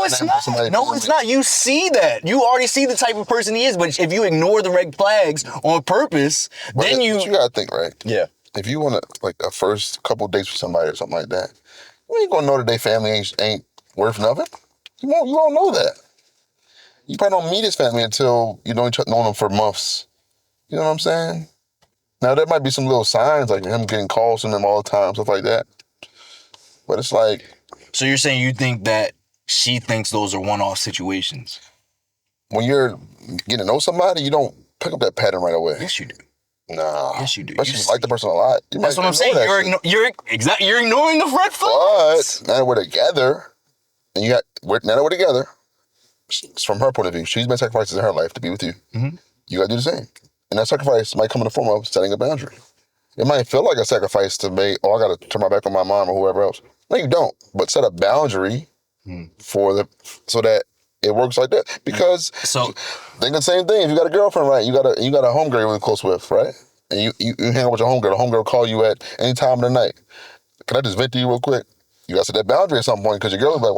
it's not. No, it's not. You see that. You already see the type of person he is. But if you ignore the red flags on purpose, then you gotta think, right? Yeah. If you want to, like, a first couple dates with somebody or something like that, you ain't gonna know that their family ain't worth nothing. You won't know that. You probably don't meet his family until you know them for months. You know what I'm saying? Now, there might be some little signs, like him getting calls from them all the time, stuff like that. But it's like... So you're saying you think that she thinks those are one-off situations? when you're getting to know somebody, you don't pick up that pattern right away. Yes, you do. Nah. Yes, you do. Especially if you like the person a lot. That's what I'm saying. You're ignoring the red flags. But now that we're together, and now that we're together, it's from her point of view. She's made sacrifices in her life to be with you. Mm-hmm. You gotta do the same. And that sacrifice might come in the form of setting a boundary. It might feel like a sacrifice to make, I gotta turn my back on my mom or whoever else. No, you don't. But set a boundary so that it works like that. Because think the same thing. If you got a girlfriend, right? You got a homegirl you're really close with, right? And you hang out with your homegirl. The homegirl call you at any time of the night. Can I just vent to you real quick? You got to set that boundary at some point because your girl is like,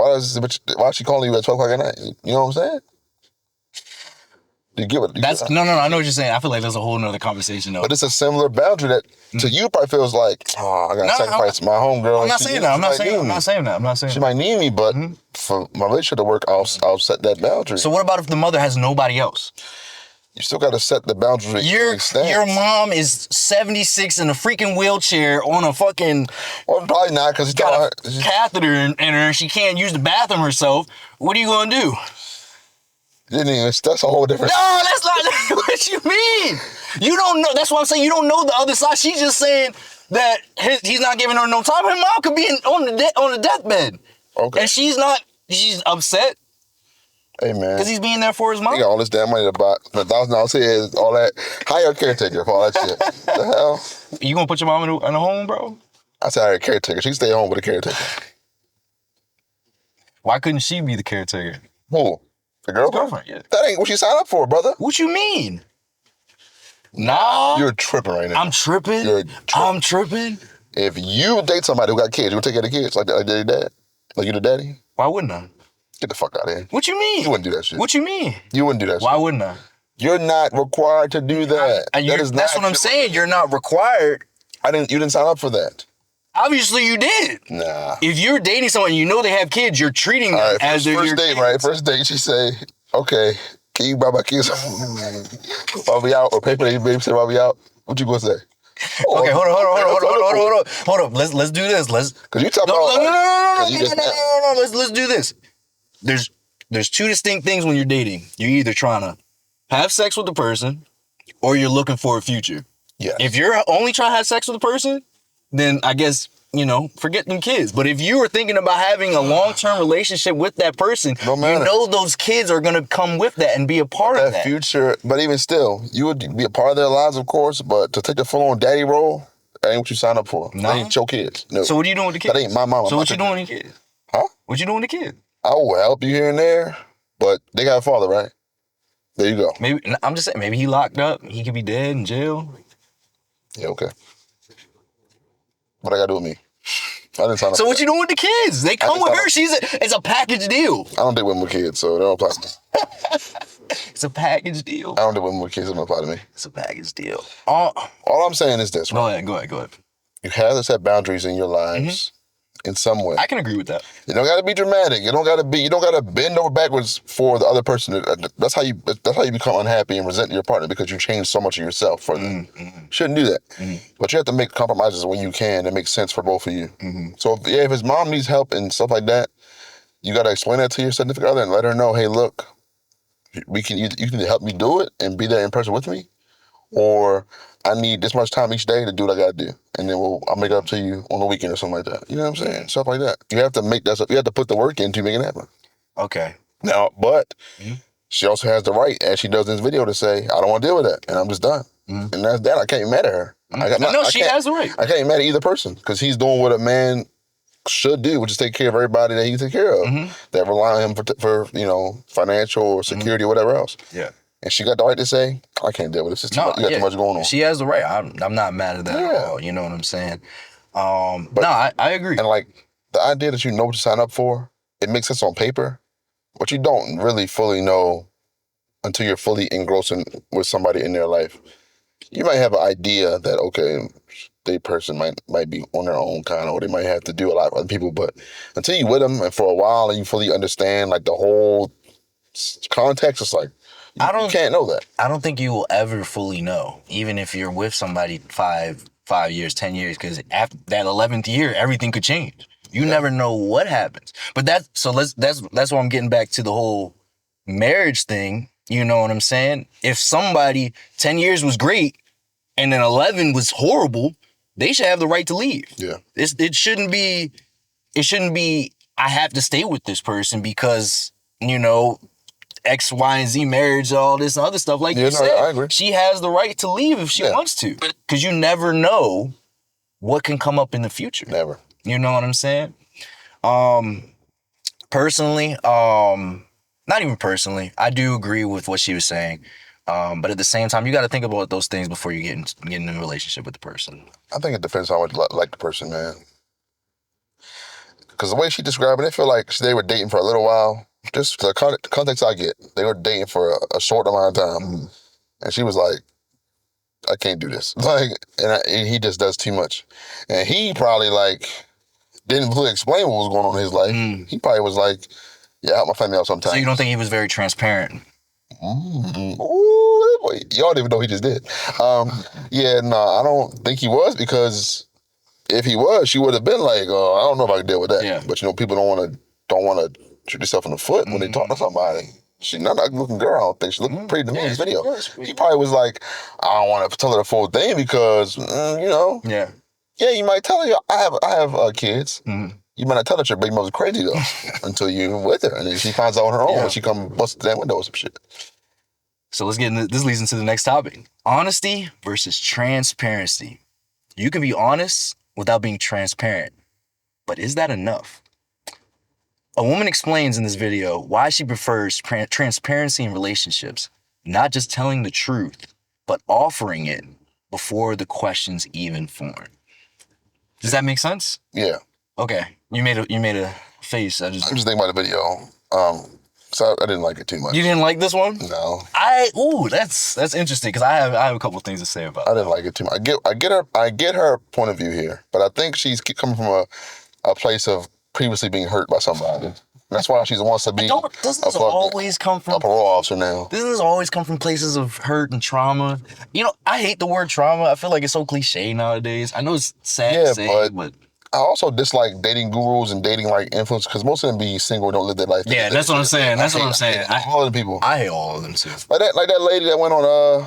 why is she calling you at 12 o'clock at night? You know what I'm saying? You give it. No. I know what you're saying. I feel like that's a whole nother conversation, though. But it's a similar boundary that to you probably feels like, I got to sacrifice my homegirl. I'm not saying that. I'm not saying she might need me, but for my relationship to work, I'll set that boundary. So what about if the mother has nobody else? You still got to set the boundary. Your mom is 76 in a freaking wheelchair on a fucking... Well, probably not, because she's got a catheter in her and she can't use the bathroom herself. What are you going to do? That's a whole different... No, that's not what you mean. You don't know. That's what I'm saying. You don't know the other side. She's just saying that he's not giving her no time. Her mom could be on the deathbed. Okay. And she's upset. Hey, man. Because he's being there for his mom. He got all this damn money to buy $1,000 here, all that. Hire a caretaker for all that shit. The hell? You gonna put your mom in a home, bro? I said hire a caretaker. She stay home with a caretaker. Why couldn't she be the caretaker? Who? The girlfriend? Yeah. That ain't what she signed up for, brother. What you mean? Nah. You're tripping right now. I'm tripping? I'm tripping? If you date somebody who got kids, you gonna take care of the kids like your dad? Like you the daddy? Why wouldn't I? Get the fuck out of here. What you mean? You wouldn't do that shit. What you mean? You wouldn't do that shit. Why wouldn't I? You're not required to do that. That's what I'm saying. You're not required. You didn't sign up for that. Obviously you did. Nah. If you're dating someone and you know they have kids, you're treating them as their first date, kids. right? First date, she say, okay, can you buy my kids while we out or pay for the babysitter while we out? What you gonna say? Okay, hold on. Let's do this. Cause you talking about no. Let's do this. There's two distinct things when you're dating. You're either trying to have sex with the person or you're looking for a future. Yeah. If you're only trying to have sex with the person, then I guess, forget them kids. But if you were thinking about having a long-term relationship with that person, you know those kids are going to come with that and be a part of that. Future, but even still, you would be a part of their lives, of course, but to take the full-on daddy role, that ain't what you signed up for. No. That ain't your kids. No. So what are you doing with the kids? That ain't my mama. So what you doing with the kids? Huh? What you doing with the kids? I will help you here and there, but they got a father, right? There you go. Maybe I'm just saying, maybe he locked up. He could be dead in jail. Yeah, okay. What I got to do with me? I didn't sign up. So what you doing with the kids? They come with her. It's a package deal. I don't date women with kids, so they don't apply to me. It's a package deal. I don't date women with kids, so they don't apply to me. It's a package deal. All I'm saying is this. Right? Go ahead. You have to set boundaries in your lives in some way. I can agree with that. You don't got to be dramatic. You don't got to bend over backwards for the other person. That's how you become unhappy and resent your partner because you changed so much of yourself for them. Shouldn't do that. But you have to make compromises when you can that make sense for both of you. So if his mom needs help and stuff like that, you got to explain that to your significant other and let her know, hey, look, you can either help me do it and be there in person with me, or I need this much time each day to do what I gotta do, and then I'll make it up to you on the weekend or something like that. You know what I'm saying? Stuff like that. You have to make that stuff. You have to put the work in to make it happen. Okay. Now, but she also has the right, as she does in this video, to say, I don't want to deal with that, and I'm just done. And that's that. I can't be mad at her. She has the right. I can't be mad at either person because he's doing what a man should do, which is take care of everybody that he take care of, that rely on him for financial or security or whatever else. Yeah. And she got the right to say, I can't deal with this. You got too much going on. She has the right. I'm not mad at that at all. You know what I'm saying? I agree. And like the idea that you know what you sign up for, it makes sense on paper, but you don't really fully know until you're fully engrossed with somebody in their life. You might have an idea that, okay, they person might be on their own kind of, or they might have to do a lot with other people, but until you with them and for a while and you fully understand like the whole context, it's like, you can't know that. I don't think you will ever fully know, even if you're with somebody 5 years, 10 years, because after that 11th year, everything could change. You never know what happens. But that's why I'm getting back to the whole marriage thing. You know what I'm saying? If somebody 10 years was great and then 11 was horrible, they should have the right to leave. Yeah. It shouldn't be I have to stay with this person because, you know, X, Y, and Z marriage, all this other stuff. Like you said, I agree. she has the right to leave if she wants to. Because you never know what can come up in the future. Never. You know what I'm saying? Personally, not even personally, I do agree with what she was saying. But at the same time, you got to think about those things before you get in a relationship with the person. I think it depends how much you like the person, man. Because the way she described it, I feel like they were dating for a little while. Just the context I get, they were dating for a short amount of time. And she was like, I can't do this. Like, and he just does too much. And he probably like didn't really explain what was going on in his life. He probably was like, yeah, I help my family out sometimes. So you don't think he was very transparent? Ooh, boy, y'all didn't even know he just did. Yeah, no, I don't think he was, because if he was, she would have been like, oh, I don't know if I can deal with that. Yeah. But you know, people don't want to shoot yourself in the foot when they talk to somebody. She's not a good-looking girl. I don't think she looked pretty to me in this video. He probably was like, I don't want to tell her the full thing because, you know. Yeah. Yeah, you might tell her, I have kids. You might not tell her your baby mother's crazy though until you're with her, and then she finds out on her own when she come bust that window or some shit. So let's get into this. Leads into the next topic: honesty versus transparency. You can be honest without being transparent, but is that enough? A woman explains in this video why she prefers transparency in relationships, not just telling the truth, but offering it before the questions even form. Does that make sense? Yeah. Okay. You made a face. I'm just thinking about the video. So I didn't like it too much. You didn't like this one? No. That's interesting, because I have a couple of things to say about it. I didn't like it too much. I get her point of view here, but I think she's coming from a place of previously being hurt by somebody. That's why she wants to be. Doesn't this always come from a parole officer now? Doesn't this always come from places of hurt and trauma? You know, I hate the word trauma. I feel like it's so cliche nowadays. I know it's sad to say, but I also dislike dating gurus and dating like influencers, because most of them be single and don't live their life. Yeah, that's what I'm saying. I hate all of the people. I hate all of them too. Like that lady that went on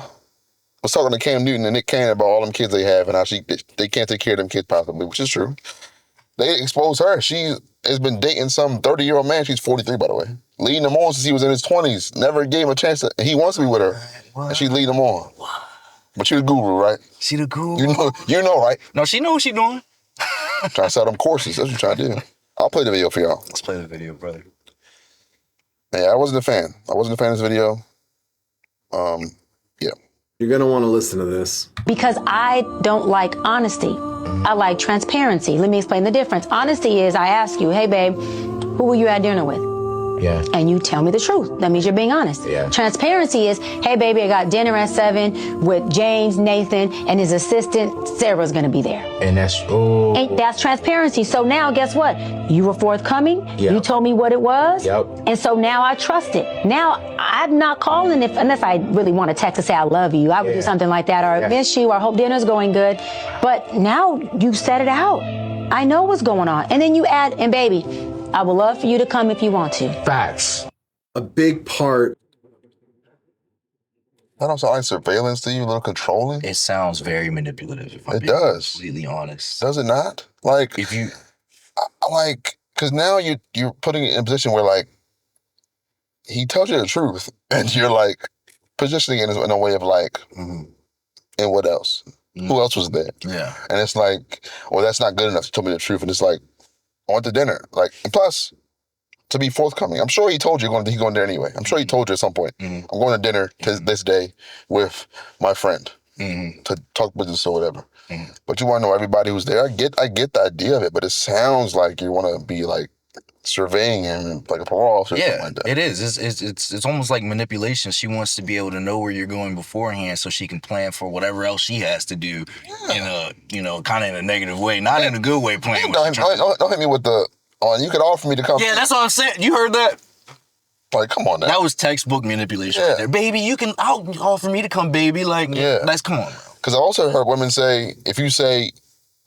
was talking to Cam Newton and Nick Cannon about all them kids they have and how they can't take care of them kids properly, which is true. They exposed her. She has been dating some 30-year-old man. She's 43, by the way. Leading him on since he was in his 20s. Never gave him a chance and he wants to be with her. What? And she's leading him on. What? But you're the guru, right? She the guru? You know, right? No, she know what she doing. Trying to sell them courses. That's what you're trying to do. I'll play the video for y'all. Let's play the video, brother. Yeah, I wasn't a fan. of this video. Yeah. You're going to want to listen to this. Because I don't like honesty. I like transparency. Let me explain the difference. Honesty is I ask you, hey, babe, who were you at dinner with? Yeah. And you tell me the truth. That means you're being honest. Yeah. Transparency is, hey, baby, I got dinner at 7 with James, Nathan, and his assistant, Sarah's going to be there. And that's transparency. So now, guess what? You were forthcoming. Yep. You told me what it was. Yep. And so now I trust it. Now, I'm not calling unless I really want to text to say I love you. I would do something like that, or I miss you, or hope dinner's going good. But now you've set it out. I know what's going on. And then you add, and baby, I would love for you to come if you want to. Facts. A big part. That don't sound like surveillance to you, a little controlling? It sounds very manipulative, if I'm being completely honest. Does it not? Like, if you... because now you're putting it in a position where, like, he tells you the truth, and you're, like, positioning it in a way of, like, and what else? Who else was there? Yeah. And it's like, well, that's not good enough to tell me the truth. And it's like, I went to dinner. Like, and plus, to be forthcoming, I'm sure he told you he's going there anyway. I'm sure he told you at some point, I'm going to dinner this day with my friend to talk business or whatever. But you want to know everybody who's there. I get the idea of it, but it sounds like you want to be like surveying him like a parole officer or something like that. It is. It's almost like manipulation. She wants to be able to know where you're going beforehand so she can plan for whatever else she has to do in a, kind of in a negative way, not in a good way plan. Don't hit me with the, you could offer me to come. Yeah, that's what I'm saying. You heard that? Like, come on now. That was textbook manipulation right there. Baby, I'll offer me to come, baby. Like, come on, bro. Because I also heard women say, if you say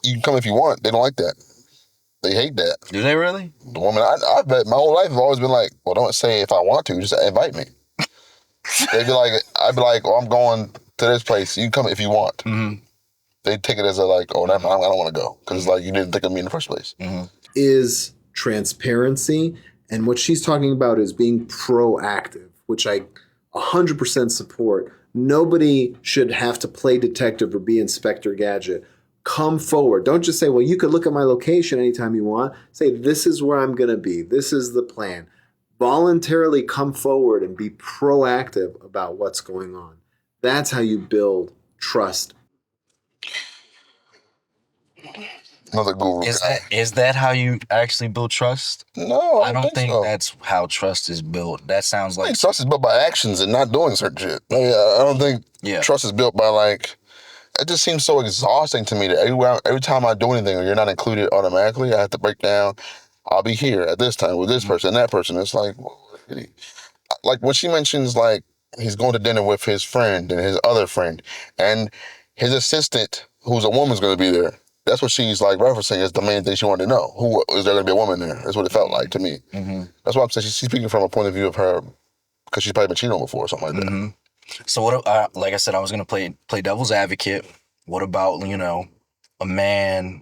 you can come if you want, they don't like that. They hate that. Do they really? The woman, I bet my whole life have always been like, well, don't say if I want to, just invite me. They'd be like, I'd be like, oh, I'm going to this place. You can come if you want. Mm-hmm. They take it as a like, oh, I don't want to go because it's like you didn't think of me in the first place. Mm-hmm. Is transparency, and what she's talking about is being proactive, which I 100% support. Nobody should have to play detective or be Inspector Gadget. Come forward. Don't just say, well, you could look at my location anytime you want. Say, this is where I'm going to be. This is the plan. Voluntarily come forward and be proactive about what's going on. That's how you build trust. Another guru. Is that how you actually build trust? No, I don't think so. that's how trust is built. That sounds I like think trust is built by actions and not doing certain shit. Like, I don't think trust is built by like. It just seems so exhausting to me that every time I do anything or you're not included automatically, I have to break down. I'll be here at this time with this person and that person. It's like when she mentions like he's going to dinner with his friend and his other friend and his assistant, who's a woman's going to be there. That's what she's like referencing as the main thing she wanted to know. Who is there going to be a woman there? That's what it felt like to me. Mm-hmm. That's why I'm saying she's speaking from a point of view of her because she's probably been cheated on before or something like that. Mm-hmm. So what? Like I said, I was gonna play devil's advocate. What about a man?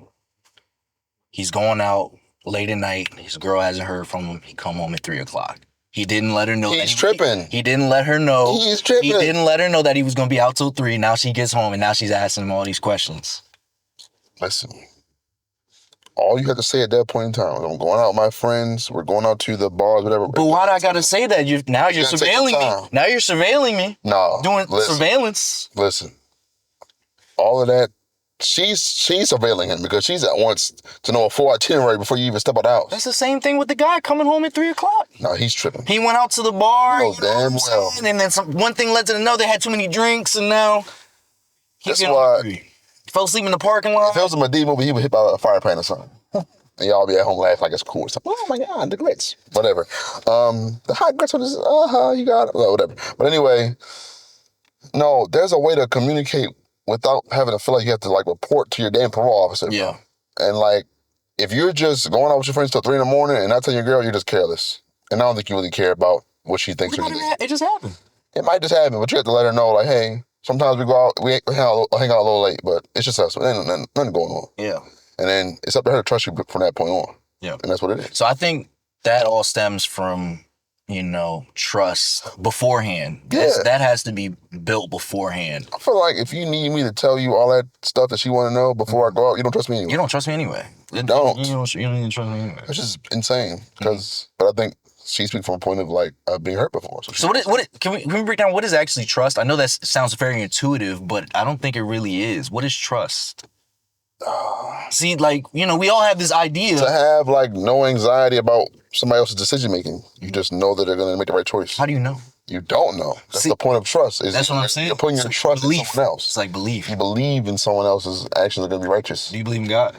He's going out late at night. His girl hasn't heard from him. He come home at 3:00. He didn't let her know. He's tripping. He didn't let her know. He's tripping. He didn't let her know that he was gonna be out till 3. Now she gets home and now she's asking him all these questions. Listen. All you have to say at that point in time, I'm going out with my friends, we're going out to the bars, whatever. But why do I gotta say that? Now you're surveilling me. Now you're surveilling me. No. Doing surveillance. Listen. All of that, she's surveilling him because she wants to know a full itinerary before you even step out of the house. That's the same thing with the guy coming home at 3:00. No, he's tripping. He went out to the bar. Oh, damn well. And then one thing led to another. They had too many drinks, and now That's why. Fell asleep in the parking lot. If it was a Medea movie, he would hit by a fire pan or something. And y'all be at home laughing like it's cool. It's like, oh my God, the grits. Whatever. The hot grits with this, you got it. Well, whatever. But anyway, no, there's a way to communicate without having to feel like you have to like report to your damn parole officer. Yeah. And like, if you're just going out with your friends till 3 a.m. and not telling your girl, you're just careless. And I don't think you really care about what she thinks. It just happened. It might just happen, but you have to let her know, like, hey, sometimes we go out, we hang out a little late, but it's just us. Nothing going on. Yeah. And then it's up to her to trust you from that point on. Yeah. And that's what it is. So I think that all stems from, trust beforehand. Yeah. That has to be built beforehand. I feel like if you need me to tell you all that stuff that she want to know before I go out, you don't trust me anyway. You don't trust me anyway. You don't. You don't need to trust me anyway. It's just insane. But I think she speaks from a point of like being hurt before. So can we break down what is actually trust? I know that sounds very intuitive, but I don't think it really is. What is trust? See, we all have this idea. To have no anxiety about somebody else's decision making. You just know that they're going to make the right choice. How do you know? You don't know. That's the point of trust. That's what I'm saying. You're putting your trust in someone else. It's like belief. You believe in someone else's actions are going to be righteous. Do you believe in God?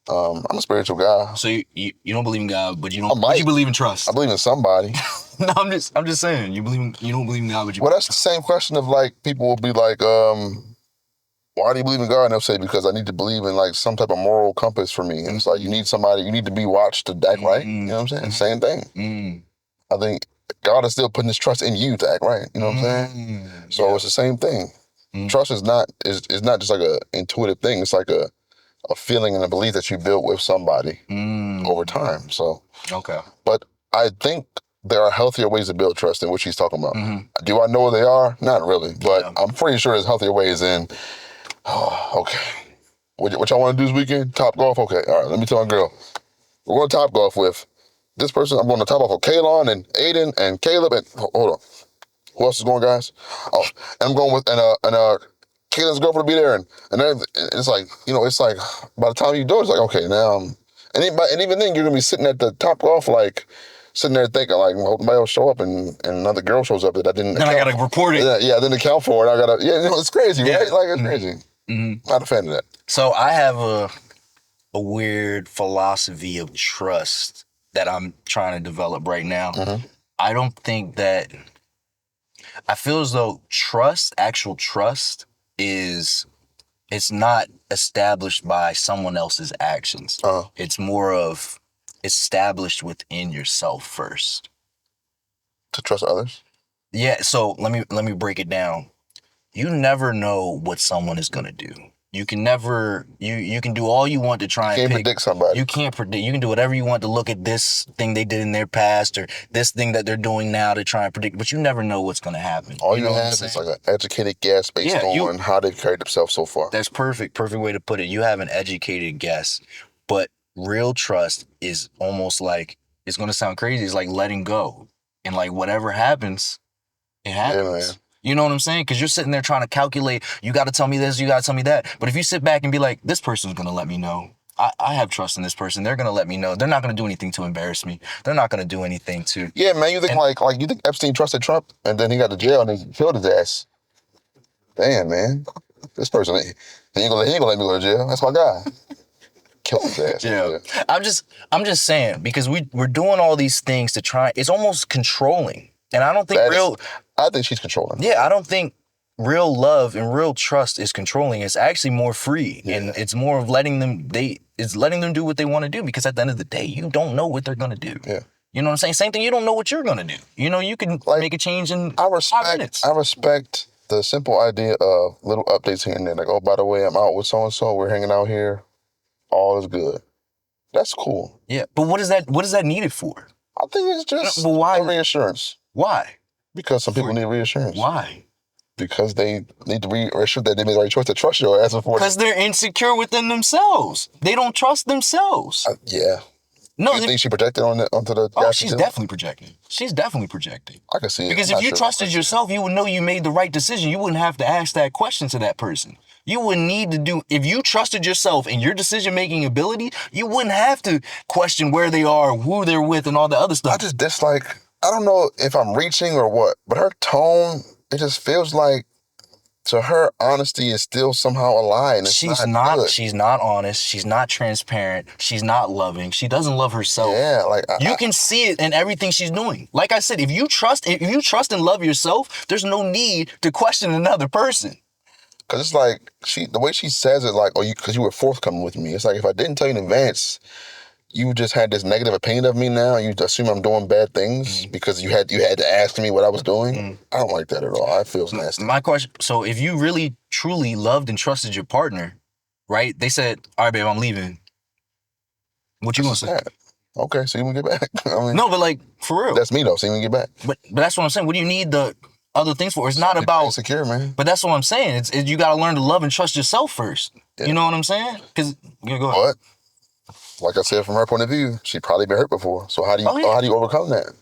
I'm a spiritual guy. So you don't believe in God, but you believe in trust. I believe in somebody. No, I'm just saying. You don't believe in God, but you. Well, that's the same question of people will be like, why do you believe in God? And they'll say, because I need to believe in some type of moral compass for me. And it's like, you need to be watched to act right. You know what I'm saying? Same thing. I think God is still putting his trust in you to act right. You know what I'm saying? So it's the same thing. Trust is not just like a intuitive thing. It's like a feeling and a belief that you build with somebody over time. So, okay. But I think there are healthier ways to build trust than what she's talking about. Do I know what they are? Not really, but I'm pretty sure there's healthier ways than, okay. What y'all want to do this weekend? Top golf? Okay, all right, let me tell my girl. We're going to top golf with this person. I'm going to top golf with Kaylon and Aiden and Caleb and, hold on. Who else is going, guys? Oh, and I'm going with, and Caitlin's girlfriend will be there, and it's like, it's like, by the time you do it, it's like, okay, now, and even then, you're going to be sitting at the top golf, sitting there thinking, hope nobody else show up, and another girl shows up that I didn't Then I got to report it. Yeah, I didn't account for it. I got to, it's crazy, right? It's crazy. Not a fan of that. So I have a weird philosophy of trust that I'm trying to develop right now. I don't think that, I feel as though actual trust, it's not established by someone else's actions. It's more of established within yourself first. To trust others? Yeah, so let me break it down. You never know what someone is gonna do. You can never you can do all you want to try and Can't pick. predict somebody. You can't predict. You can do whatever you want to look at this thing they did in their past or this thing that they're doing now to try and predict, but you never know what's gonna happen. All you know what I'm have saying? is like an educated guess based on how they've carried themselves so far. That's perfect way to put it. You have an educated guess, but real trust is almost like, it's gonna sound crazy. It's like letting go, and like whatever happens, it happens. Yeah, man. You know what I'm saying? Because you're sitting there trying to calculate, you got to tell me this, you got to tell me that. But if you sit back and be like, this person's going to let me know. I have trust in this person. They're going to let me know. They're not going to do anything to embarrass me. They're not going to do anything to... Yeah, man, you think like you think Epstein trusted Trump and then he got to jail and he killed his ass. Damn, man. This person, he ain't gonna let me go to jail. That's my guy. Killed his ass. Yeah. I'm just saying, because we're doing all these things to try... It's almost controlling. And I don't think I think she's controlling. Yeah, I don't think real love and real trust is controlling. It's actually more free, and it's more of letting them do what they want to do, because at the end of the day, you don't know what they're going to do. Yeah. You know what I'm saying? Same thing, you don't know what you're going to do. You know, you can make a change in 5 minutes. I respect the simple idea of little updates here and there. Like, oh, by the way, I'm out with so-and-so. We're hanging out here. All is good. That's cool. Yeah, but what is that needed for? I think it's just reassurance. Why? Because some people need reassurance. Why? Because they need to reassure that they made the right choice to trust your ass. Because they're insecure within themselves. They don't trust themselves. Yeah. No, you think she projected onto the... Oh, she's definitely projecting. She's definitely projecting. I can see it. Because if you trusted yourself, you would know you made the right decision. You wouldn't have to ask that question to that person. You wouldn't need to do... If you trusted yourself and your decision-making ability, you wouldn't have to question where they are, who they're with, and all the other stuff. I just dislike... I don't know if I'm reaching or what, but her tone, it just feels like, to her, honesty is still somehow a lie. And she's not honest. She's not transparent. She's not loving. She doesn't love herself. Yeah, like you can see it in everything she's doing. Like I said, if you trust and love yourself, there's no need to question another person. Cause it's like the way she says it, like, because you were forthcoming with me. It's like, if I didn't tell you in advance, you just had this negative opinion of me now. You assume I'm doing bad things because you had to ask me what I was doing. I don't like that at all. I feel nasty. My question, so if you really, truly loved and trusted your partner, right? They said, all right, babe, I'm leaving. What you gonna say? Okay, so you can get back. I mean, no, but like, for real. That's me though, so you can get back. But that's what I'm saying. What do you need the other things for? It's not about... insecure, man. But that's what I'm saying. You gotta learn to love and trust yourself first. Yeah. You know what I'm saying? Because, go ahead. But, like I said, from her point of view, she probably been hurt before. So how do you overcome that?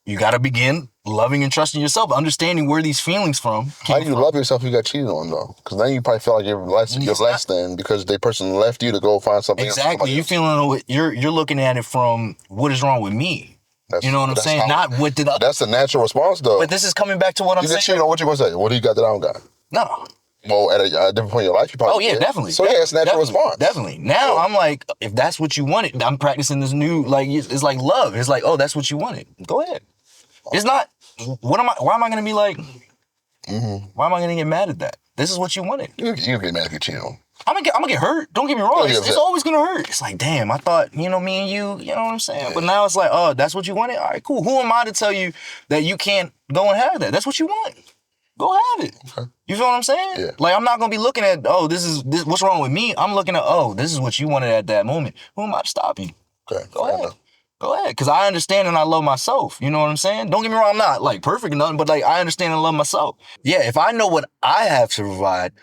You got to begin loving and trusting yourself, understanding where these feelings from. How do you love yourself if you got cheated on, though? Because then you probably feel like you're less than because the person left you to go find something else. Exactly. You're looking at it from what is wrong with me. You know what I'm saying? Not what did I... That's the natural response, though. But this is coming back to what I'm saying. You get cheated on, what you going to say? What do you got that I don't got? No. Well, at a different point in your life, you probably... Oh, yeah, definitely. So, yeah, it's a natural response. Definitely. Now, I'm like, if that's what you wanted, I'm practicing this new, like, it's like love. It's like, oh, that's what you wanted. Go ahead. It's not, why am I going to be like, why am I going to get mad at that? This is what you wanted. You get mad if you cheat on. I'm gonna get hurt. Don't get me wrong. It's always gonna hurt. It's like, damn, I thought, me and you know what I'm saying? Yeah. But now it's like, oh, that's what you wanted? All right, cool. Who am I to tell you that you can't go and have that? That's what you want. Go have it. Okay. You feel what I'm saying? Yeah. Like, I'm not gonna be looking at, oh, this what's wrong with me? I'm looking at, oh, this is what you wanted at that moment. Who am I to stop you? Okay. Go ahead. Go ahead. Because I understand and I love myself. You know what I'm saying? Don't get me wrong, I'm not like perfect or nothing, but like I understand and love myself. Yeah, if I know what I have to provide,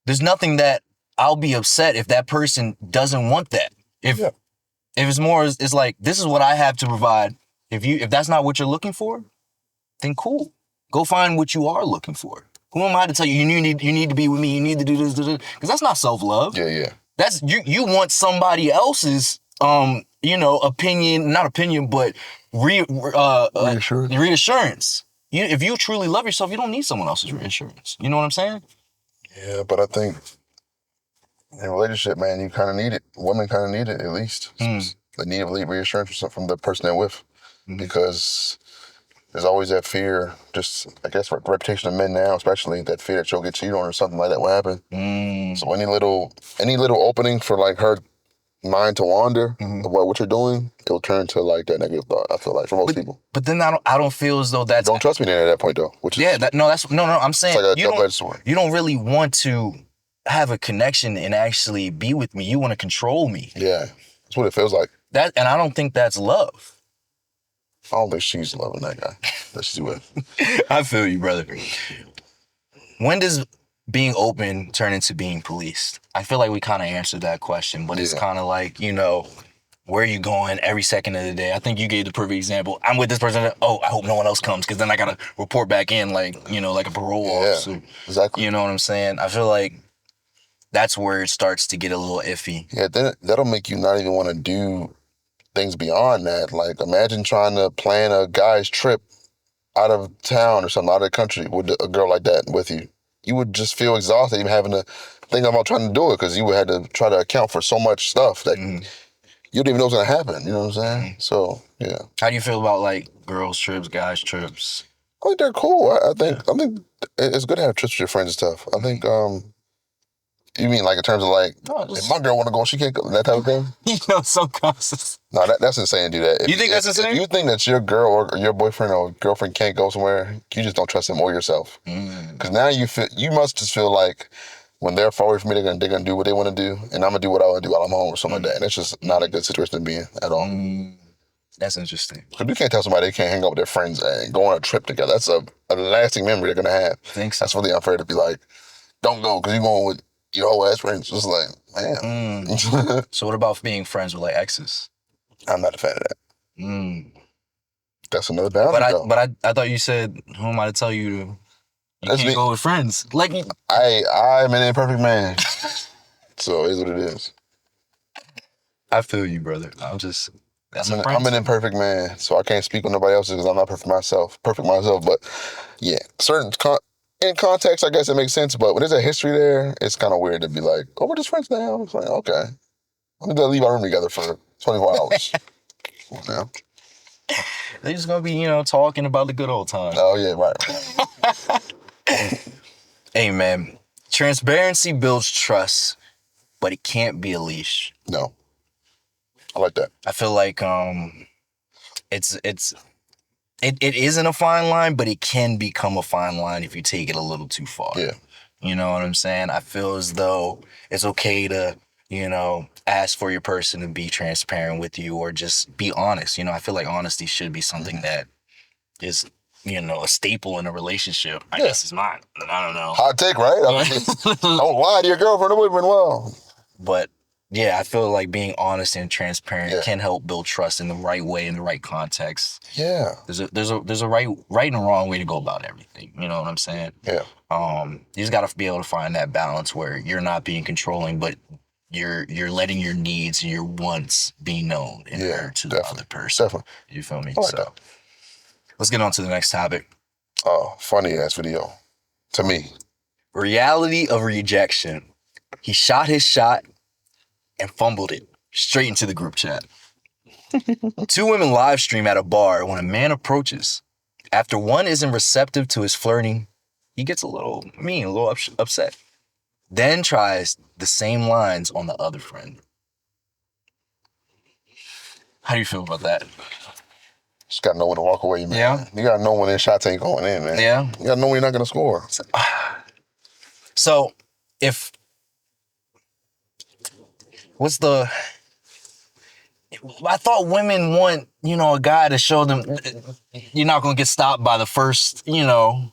there's nothing that I'll be upset if that person doesn't want that. If it's more, it's like, this is what I have to provide. If that's not what you're looking for, then cool. Go find what you are looking for. Who am I to tell you, you need to be with me, you need to do this, because that's not self-love. Yeah. That's, you want somebody else's, opinion, not opinion, but reassurance. If you truly love yourself, you don't need someone else's reassurance. You know what I'm saying? Yeah, but I think in a relationship, man, you kind of need it. Women kind of need it, at least. They need reassurance from the person they're with. Because there's always that fear, just, I guess, for the reputation of men now, especially, that fear that you'll get cheated on or something like that will happen. So any little opening for, like, her mind to wander of what you're doing, it'll turn to like that negative thought. I feel like for most people. But then I don't feel as though that's Don't trust me then at that point though. Which is no. I'm saying it's like a double-edged sword. You don't really want to have a connection and actually be with me. You want to control me. Yeah, that's what it feels like. And I don't think that's love. I don't think she's loving that guy that she's with. I feel you, brother. When does being open turn into being policed? I feel like we kind of answered that question, but it's kind of like, where are you going every second of the day? I think you gave the perfect example. I'm with this person. Oh, I hope no one else comes because then I got to report back in like a parole officer. Exactly. You know what I'm saying? I feel like that's where it starts to get a little iffy. Yeah, then that'll make you not even want to do things beyond that. Like, imagine trying to plan a guy's trip out of town or something, out of the country with a girl like that with you. You would just feel exhausted even having to think about trying to do it because you would have to try to account for so much stuff that you don't even know what's going to happen. You know what I'm saying? So, yeah. How do you feel about, like, girls' trips, guys' trips? I think they're cool. I think it's good to have trips with your friends and stuff. I think, you mean like in terms of like, if my girl want to go, she can't go, that type of thing? Some concepts. No, that's insane to do that. You think that's insane? If you think that your girl or your boyfriend or girlfriend can't go somewhere, you just don't trust them or yourself. Because now you must just feel like when they're far away from me, they're gonna do what they want to do, and I'm gonna do what I want to do while I'm home or something like that. And it's just not a good situation to be in at all. That's interesting. Because you can't tell somebody they can't hang out with their friends and go on a trip together. That's a lasting memory they're gonna have. I think so. That's really unfair to be like, don't go because you're going with your whole ass friends. It's like, man. So what about being friends with like exes? I'm not a fan of that. That's another boundary. But I thought you said, who am I to tell you can't go with friends? Like, I'm an imperfect man. So it is what it is. I feel you, brother. I'm an imperfect man, so I can't speak with nobody else because I'm not perfect myself. But yeah, in context, I guess it makes sense. But when there's a history there, it's kind of weird to be like, oh, we're just friends now. It's like, okay, we're gonna leave our room together for 24 hours. Now. They're just gonna be, talking about the good old times. Oh yeah, right. Hey man, transparency builds trust, but it can't be a leash. No, I like that. I feel like it isn't a fine line, but it can become a fine line if you take it a little too far. Yeah. You know what I'm saying? I feel as though it's okay to, ask for your person to be transparent with you or just be honest. I feel like honesty should be something that is, a staple in a relationship. I guess is mine. I don't know. Hot take, right? Don't lie to your girlfriend or boyfriend. Well, but yeah, I feel like being honest and transparent can help build trust in the right way, in the right context. Yeah. There's a right and a wrong way to go about everything. You know what I'm saying? Yeah. You just gotta be able to find that balance where you're not being controlling, but you're letting your needs and your wants be known and heard to the other person. Definitely. You feel me? I like that. Let's get on to the next topic. Oh, funny ass video. To me. Reality of rejection. He shot his shot and fumbled it straight into the group chat. Two women live stream at a bar when a man approaches. After one isn't receptive to his flirting, he gets a little mean, a little upset. Then tries the same lines on the other friend. How do you feel about that? Just gotta know when to walk away, man. Yeah? You gotta know when their shots ain't going in, man. Yeah? You gotta know when you're not gonna score. So, I thought women want, a guy to show them you're not going to get stopped by the first, You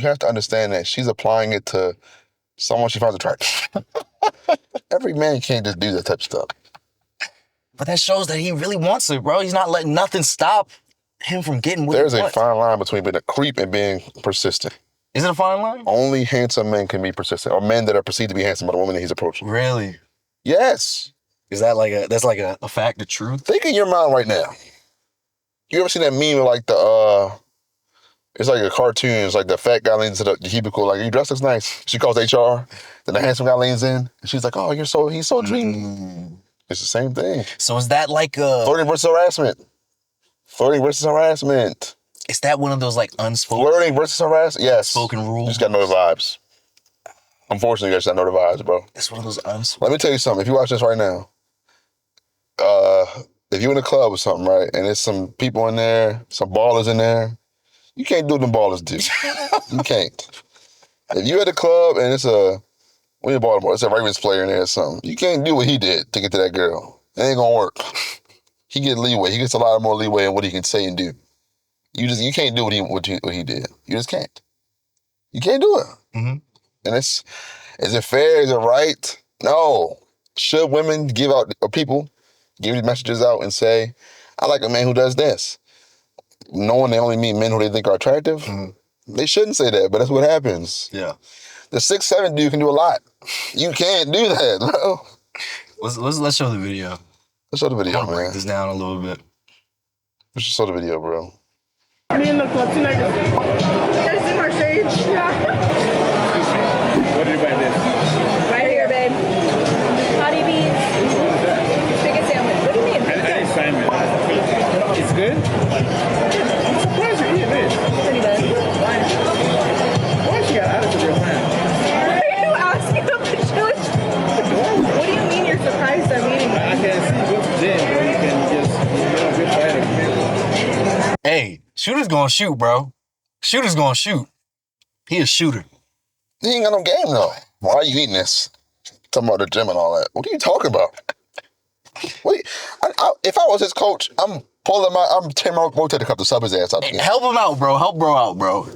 have to understand that she's applying it to someone she finds attractive. Every man can't just do that type of stuff. But that shows that he really wants it, bro. He's not letting nothing stop him from getting what There's he a wants. fine line between being a creep and being persistent. Is it a fine line? Only handsome men can be persistent, or men that are perceived to be handsome by the woman that he's approaching. Really? Yes. Is that that's like a fact of truth? Think in your mind right now. You ever seen that meme of like it's like a cartoon, it's like the fat guy leans into the cubicle, like, your dress looks nice. She calls HR, then the handsome guy leans in, and she's like, oh, he's so dreamy. It's the same thing. So is that like a... Flirting versus harassment. Is that one of those like unspoken... Flirting versus harassment? Yes. Spoken rules? You just gotta know the vibes. Unfortunately, you just gotta know the vibes, bro. It's one of those unspoken... Let me tell you something. If you watch this right now, if you're in a club or something, right, and there's some people in there, some ballers in there, you can't do what them ballers do. You can't. If you at a club and we in Baltimore, it's a Ravens player in there or something, you can't do what he did to get to that girl. It ain't gonna work. He gets leeway. He gets a lot more leeway in what he can say and do. You can't do what he did. You just can't. You can't do it. Mm-hmm. And is it fair? Is it right? No. Should women give these messages out and say, I like a man who does this, knowing they only meet men who they think are attractive? Mm-hmm. They shouldn't say that, but that's what happens. Yeah. The 6'7" dude can do a lot. You can't do that, bro. Let's show the video. Let's show the video, I'll man. break this down a little bit. Let's just show the video, bro. Me in the club tonight. Guys in our stage. What do you buy this? Right here, babe. Honey beans. Chicken sandwich. What do you mean? Any Simon. It's good? I'm surprised you eat this. Pretty bad. Why she got attitude in your hand? Why are you asking them to do it? What do you mean you're surprised I'm eating it? I can see you go to gym where you can just, good fighter. Hey, shooter's gonna shoot, bro. Shooter's gonna shoot. He a shooter. He ain't got no game, though. Why are you eating this? Talking about the gym and all that. What are you talking about? If I was his coach, I'm tearing my rotator cuff to sub his ass out. Help him out, bro. Help bro out, bro.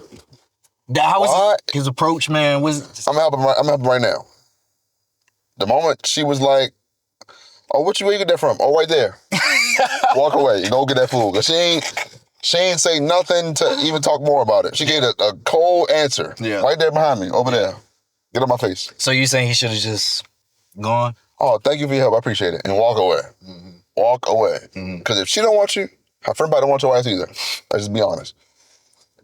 How was his approach, man? I'm helping right now. The moment she was like, "Oh, where you get that from?" "Oh, right there." Walk away. You go get that food. Cause she ain't say nothing to even talk more about it. She gave a cold answer. Yeah. Right there behind me, over there. Get on my face. So you saying he should have just gone? "Oh, thank you for your help. I appreciate it." And walk away. Mm-hmm. Walk away. Because if she don't want you, her friend don't want your ass either. Let's just be honest.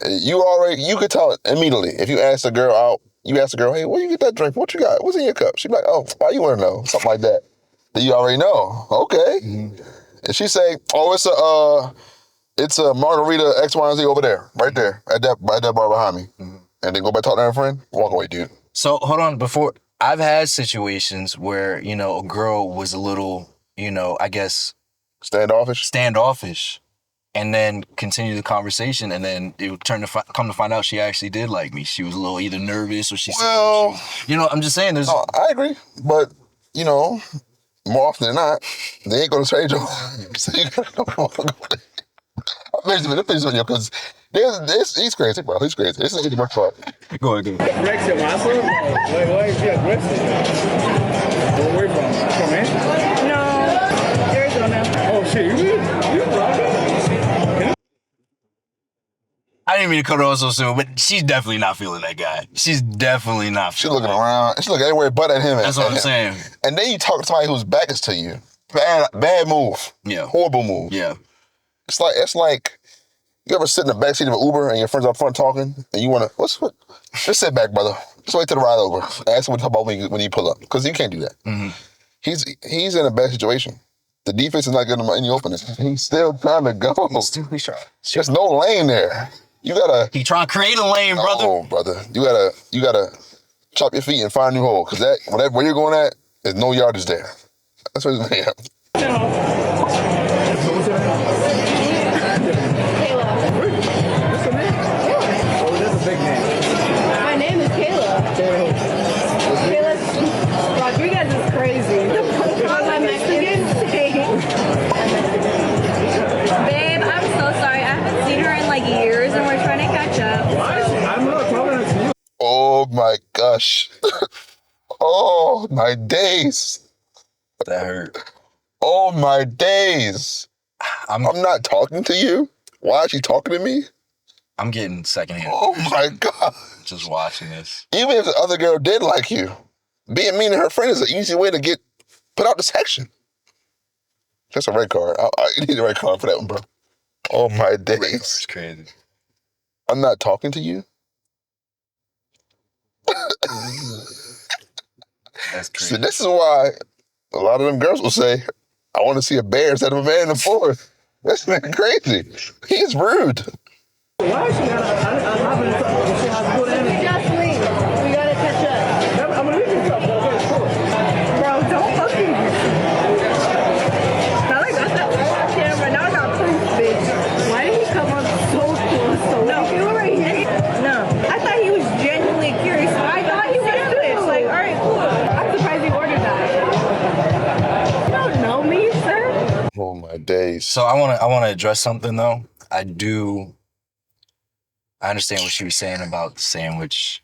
You could tell it immediately. If you ask a girl out, "Hey, where you get that drink? What you got? What's in your cup?" She'd be like, "Oh, why you want to know?" Something like that. Then you already know. Okay. Mm-hmm. And she say, "Oh, it's a margarita X, Y, and Z over there, right there, at that bar behind me." Mm-hmm. And then go back talk to her friend. Walk away, dude. So hold on. Before, I've had situations where a girl was a little, I guess standoffish, and then continue the conversation, and then it would come to find out she actually did like me. She was a little either nervous or I'm just saying. There's. Oh, I agree, but more often than not, they ain't gonna trade you. So you gotta finish on you because he's crazy, bro. He's crazy. This is my fault. Go ahead. Rejection, muscle? Why is he aggressive? Where from? From here? No. Arizona. Oh shit, you brought I didn't mean to cut her off so soon, but she's definitely not feeling that guy. She's definitely not She's feeling looking around. She's looking everywhere but at him. That's what I'm saying. And then you talk to somebody whose back is to you. Bad move. Yeah. Horrible move. Yeah. It's like you ever sit in the back seat of an Uber and your friends up front talking and you want to, just sit back, brother. Just wait till the ride over. Ask him what to talk about when you pull up. Because you can't do that. Mm-hmm. He's in a bad situation. The defense is not getting him any opening. He's still trying to go. He's trying. There's no lane there. He trying to create a lane, brother. Oh, brother. You gotta chop your feet and find a new hole. Because where you're going at, there's no yardage there. That's what it's made up. My name is Kayla. Kayla Rodriguez is crazy. Because I'm Mexican. Babe, I'm so sorry. I haven't seen her in like years and we're trying to catch up. I'm not talking to you. Oh my gosh. Oh my days. That hurt. Oh my days. I'm not talking to you? Why is she talking to me? I'm getting secondhand. Oh my God. Just watching this. Even if the other girl did like you, being mean to her friend is an easy way to get put out the section. That's a red card. I need a red card for that one, bro. Oh my days. It's crazy. I'm not talking to you? That's crazy. So this is why a lot of them girls will say, I want to see a bear instead of a man in the fourth. That's crazy. He's rude. Why is she having she has good energy? Just leave. We gotta catch up. I'm gonna leave you. Bro, don't fucking My days. So I wanna address something though. I understand what she was saying about the sandwich.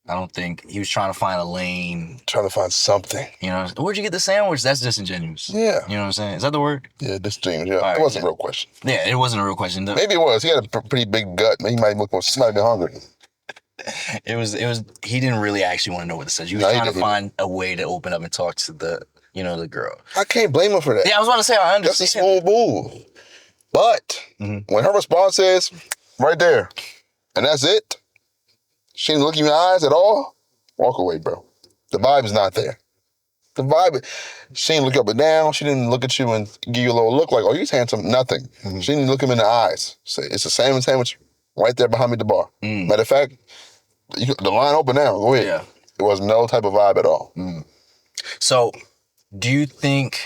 I don't think he was trying to find a lane. Trying to find something. You know, where'd you get the sandwich? That's disingenuous. Yeah. You know what I'm saying? Is that the word? Yeah, disingenuous. Yeah. Right, It wasn't yeah. a real question. Yeah, it wasn't a real question. Maybe it was. He had a pretty big gut. He might be hungry. It was. He didn't really actually want to know what it said. He was trying to find a way to open up and talk to the girl. I can't blame him for that. Yeah, I was about to say I understand. That's a smooth move. But when her response is right there, and that's it, she didn't look you in the eyes at all, walk away, bro. The vibe is not there. The vibe, she didn't look up and down. She didn't look at you and give you a little look like, oh, he's handsome. Nothing. She didn't look him in the eyes. Say, it's a salmon sandwich right there behind me at the bar. Matter of fact, the line open now. Go ahead. Yeah. There was no type of vibe at all. So, do you think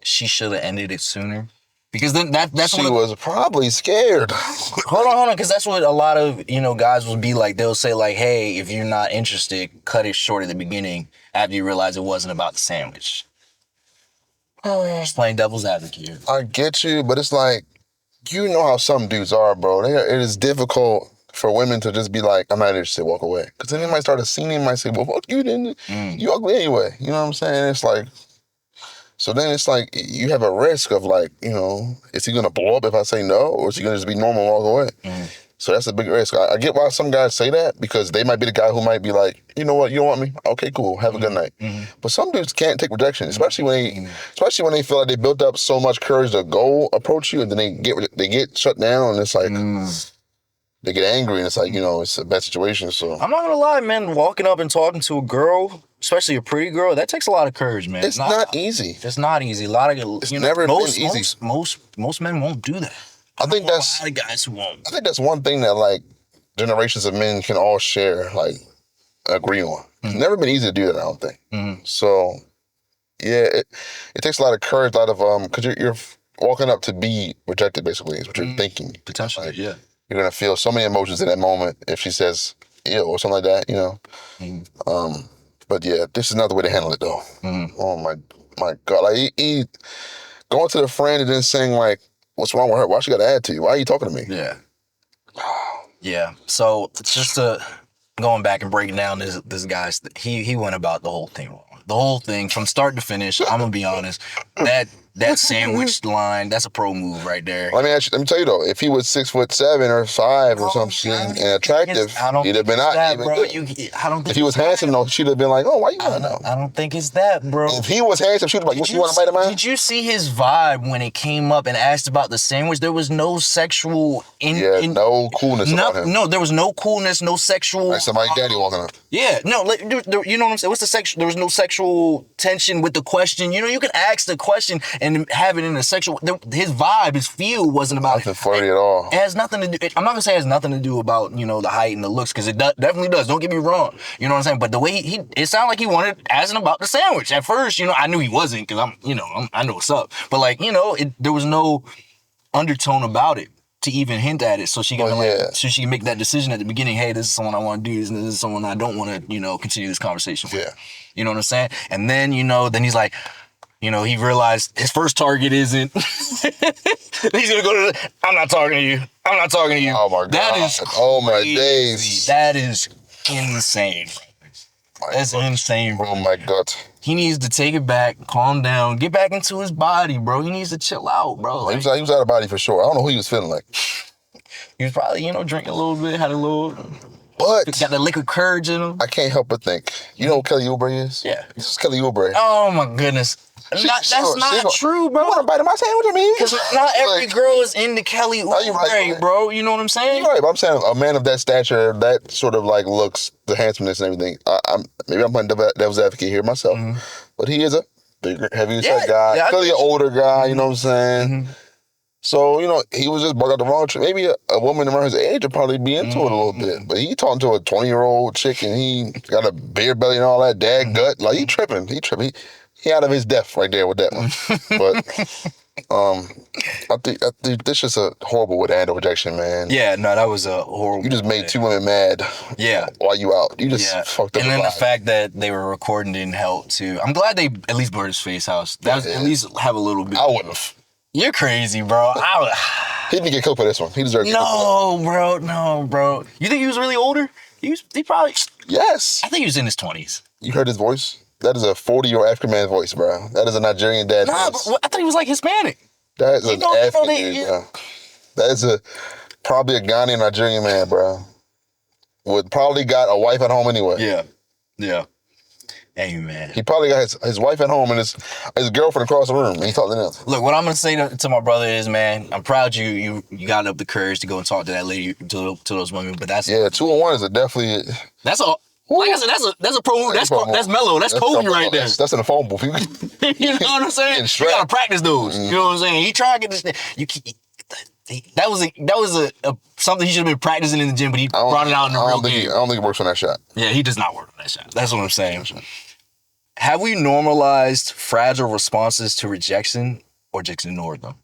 she should have ended it sooner? Because then that's She was probably scared. Hold on, because that's what a lot of, guys will be like. They'll say like, hey, if you're not interested, cut it short at the beginning after you realize it wasn't about the sandwich. Just playing devil's advocate here. I get you, but it's like, you know how some dudes are, bro. It is difficult for women to just be like, I'm not interested, walk away. Because then they might start a scene, they might say, well, fuck you, then you ugly anyway. You know what I'm saying? It's like, so then it's like, you have a risk of like, is he gonna blow up if I say no? Or is he gonna just be normal and walk away? So that's a big risk. I get why some guys say that, because they might be the guy who might be like, you know what, you don't want me? Okay, cool, have a good night. But some dudes can't take rejection, especially when they feel like they built up so much courage to go approach you, and then they get shut down, and it's like, they get angry, and it's like, it's a bad situation. So I'm not gonna lie, man, walking up and talking to a girl, especially a pretty girl, that takes a lot of courage, man. It's not easy. It's not easy. A lot of it's never been easy. Most men won't do that. I think that's a lot of guys who won't. I think that's one thing that like generations of men can all share, like agree on. It's never been easy to do that, I don't think. So yeah, it takes a lot of courage, a lot of because you're walking up to be rejected, basically, is what you're thinking. Potentially, like, yeah. You're gonna feel so many emotions in that moment if she says ew or something like that, But yeah, this is another way to handle it though. Oh my God. Like he going to the friend and then saying like, what's wrong with her? Why she got to add to you? Why are you talking to me? Yeah. Yeah. So just going back and breaking down this guy's, he went about the whole thing wrong. The whole thing from start to finish. I'm gonna be honest. That sandwich line, that's a pro move right there. Let me tell you though, if he was 6'7" or 5 or some shit and attractive, he'd have been out even good. I don't think if he was handsome though, she'd have been like, oh, why you want to know? I don't think it's that, bro. If he was handsome, she'd have been like, you want to bite of mine? Did you see his vibe when it came up and asked about the sandwich? There was no sexual no coolness about him. No, there was no coolness, no sexual. Like somebody daddy walking up. Yeah, no, you know what I'm saying? What's the sexual? There was no sexual tension with the question. You can ask the question and have it in a sexual. His vibe, his feel wasn't about nothing flirty at all. It has nothing to do. I'm not gonna say it has nothing to do about the height and the looks, because it definitely does. Don't get me wrong. You know what I'm saying? But the way it sounded like he wanted asking about the sandwich at first. I knew he wasn't, because I know what's up. But like there was no undertone about it to even hint at it, so she can so she can make that decision at the beginning. Hey, this is someone I want to do. This is someone I don't want to continue this conversation with. Yeah. You know what I'm saying? And then then he's like, he realized his first target isn't. He's gonna go to. I'm not talking to you. I'm not talking to you. Oh my God. That is oh my days. That is insane. That's insane, bro. Oh my God. He needs to take it back, calm down, get back into his body, bro. He needs to chill out, bro. Like, he was out of body for sure. I don't know who he was feeling like. He was probably, drinking a little bit, had a little. But got the liquor courage in him. I can't help but think. You know who Kelly Oubre is? Yeah. This is Kelly Oubre. Oh my goodness. That's not true, bro. You want to bite of my sandwich, I mean? Because not every girl is into Kelly Oubre, bro. You know what I'm saying? You're right, but I'm saying a man of that stature, that sort of like looks, the handsomeness and everything. Maybe I'm playing devil's advocate here myself, but he is a bigger, heavier set guy. Yeah, clearly an older guy. You know what I'm saying? So he was just barking the wrong tree. Maybe a woman around his age would probably be into it a little bit, but he talking to a 20-year-old chick and he got a beer belly and all that, dad gut. Like he tripping. He out of his depth right there with that one. But I think this is a horrible way to handle rejection, man. Yeah, no, that was a horrible. You just made two women mad. Yeah. While you out, you just fucked up. And then the fact that they were recording didn't help too. I'm glad they at least blurred his face out. That was at least have a little bit. I wouldn't have. You're crazy, bro. He didn't get cooked for this one. He deserved to get cooked for No, bro. You think he was really older? He probably. that. Yes. I think he was in his 20s. You heard his voice? That is a 40-year-old African man's voice, bro. That is a Nigerian dad Nah, voice. but I thought he was like Hispanic. That is an African they- dude, bro. That is probably a Ghanaian Nigerian man, bro. Would probably got a wife at home anyway. Yeah. Hey, man. He probably got his wife at home and his girlfriend across the room, and he talked to them. Look, what I'm gonna say to my brother is, man, I'm proud you got up the courage to go and talk to that lady, to those women. But that's 2-on-1 is definitely. that's all. Like I said, that's a pro move. That's mellow. That's Kobe right there. That's in the phone booth. You know what I'm saying? You gotta practice those. You know what I'm saying? He tried to get this. That was something he should have been practicing in the gym, but he brought it out in the real game. I don't think he works on that shot. Yeah, he does not work on that shot. That's what I'm saying. Have we normalized fragile responses to rejection or just ignored them?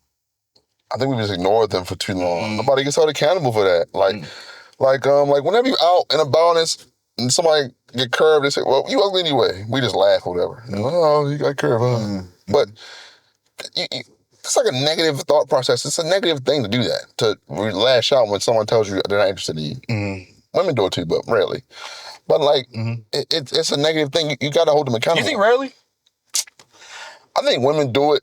I think we just ignored them for too long. Nobody gets held accountable for that. Like whenever you out and about and somebody get curved, they say, "Well, you ugly anyway." We just laugh or whatever. Oh, you got curved, huh? But it's like a negative thought process. It's a negative thing to do that, to lash out when someone tells you they're not interested in you. Women do it too, but rarely. But it's a negative thing. You got to hold them accountable. You think rarely? I think women do it.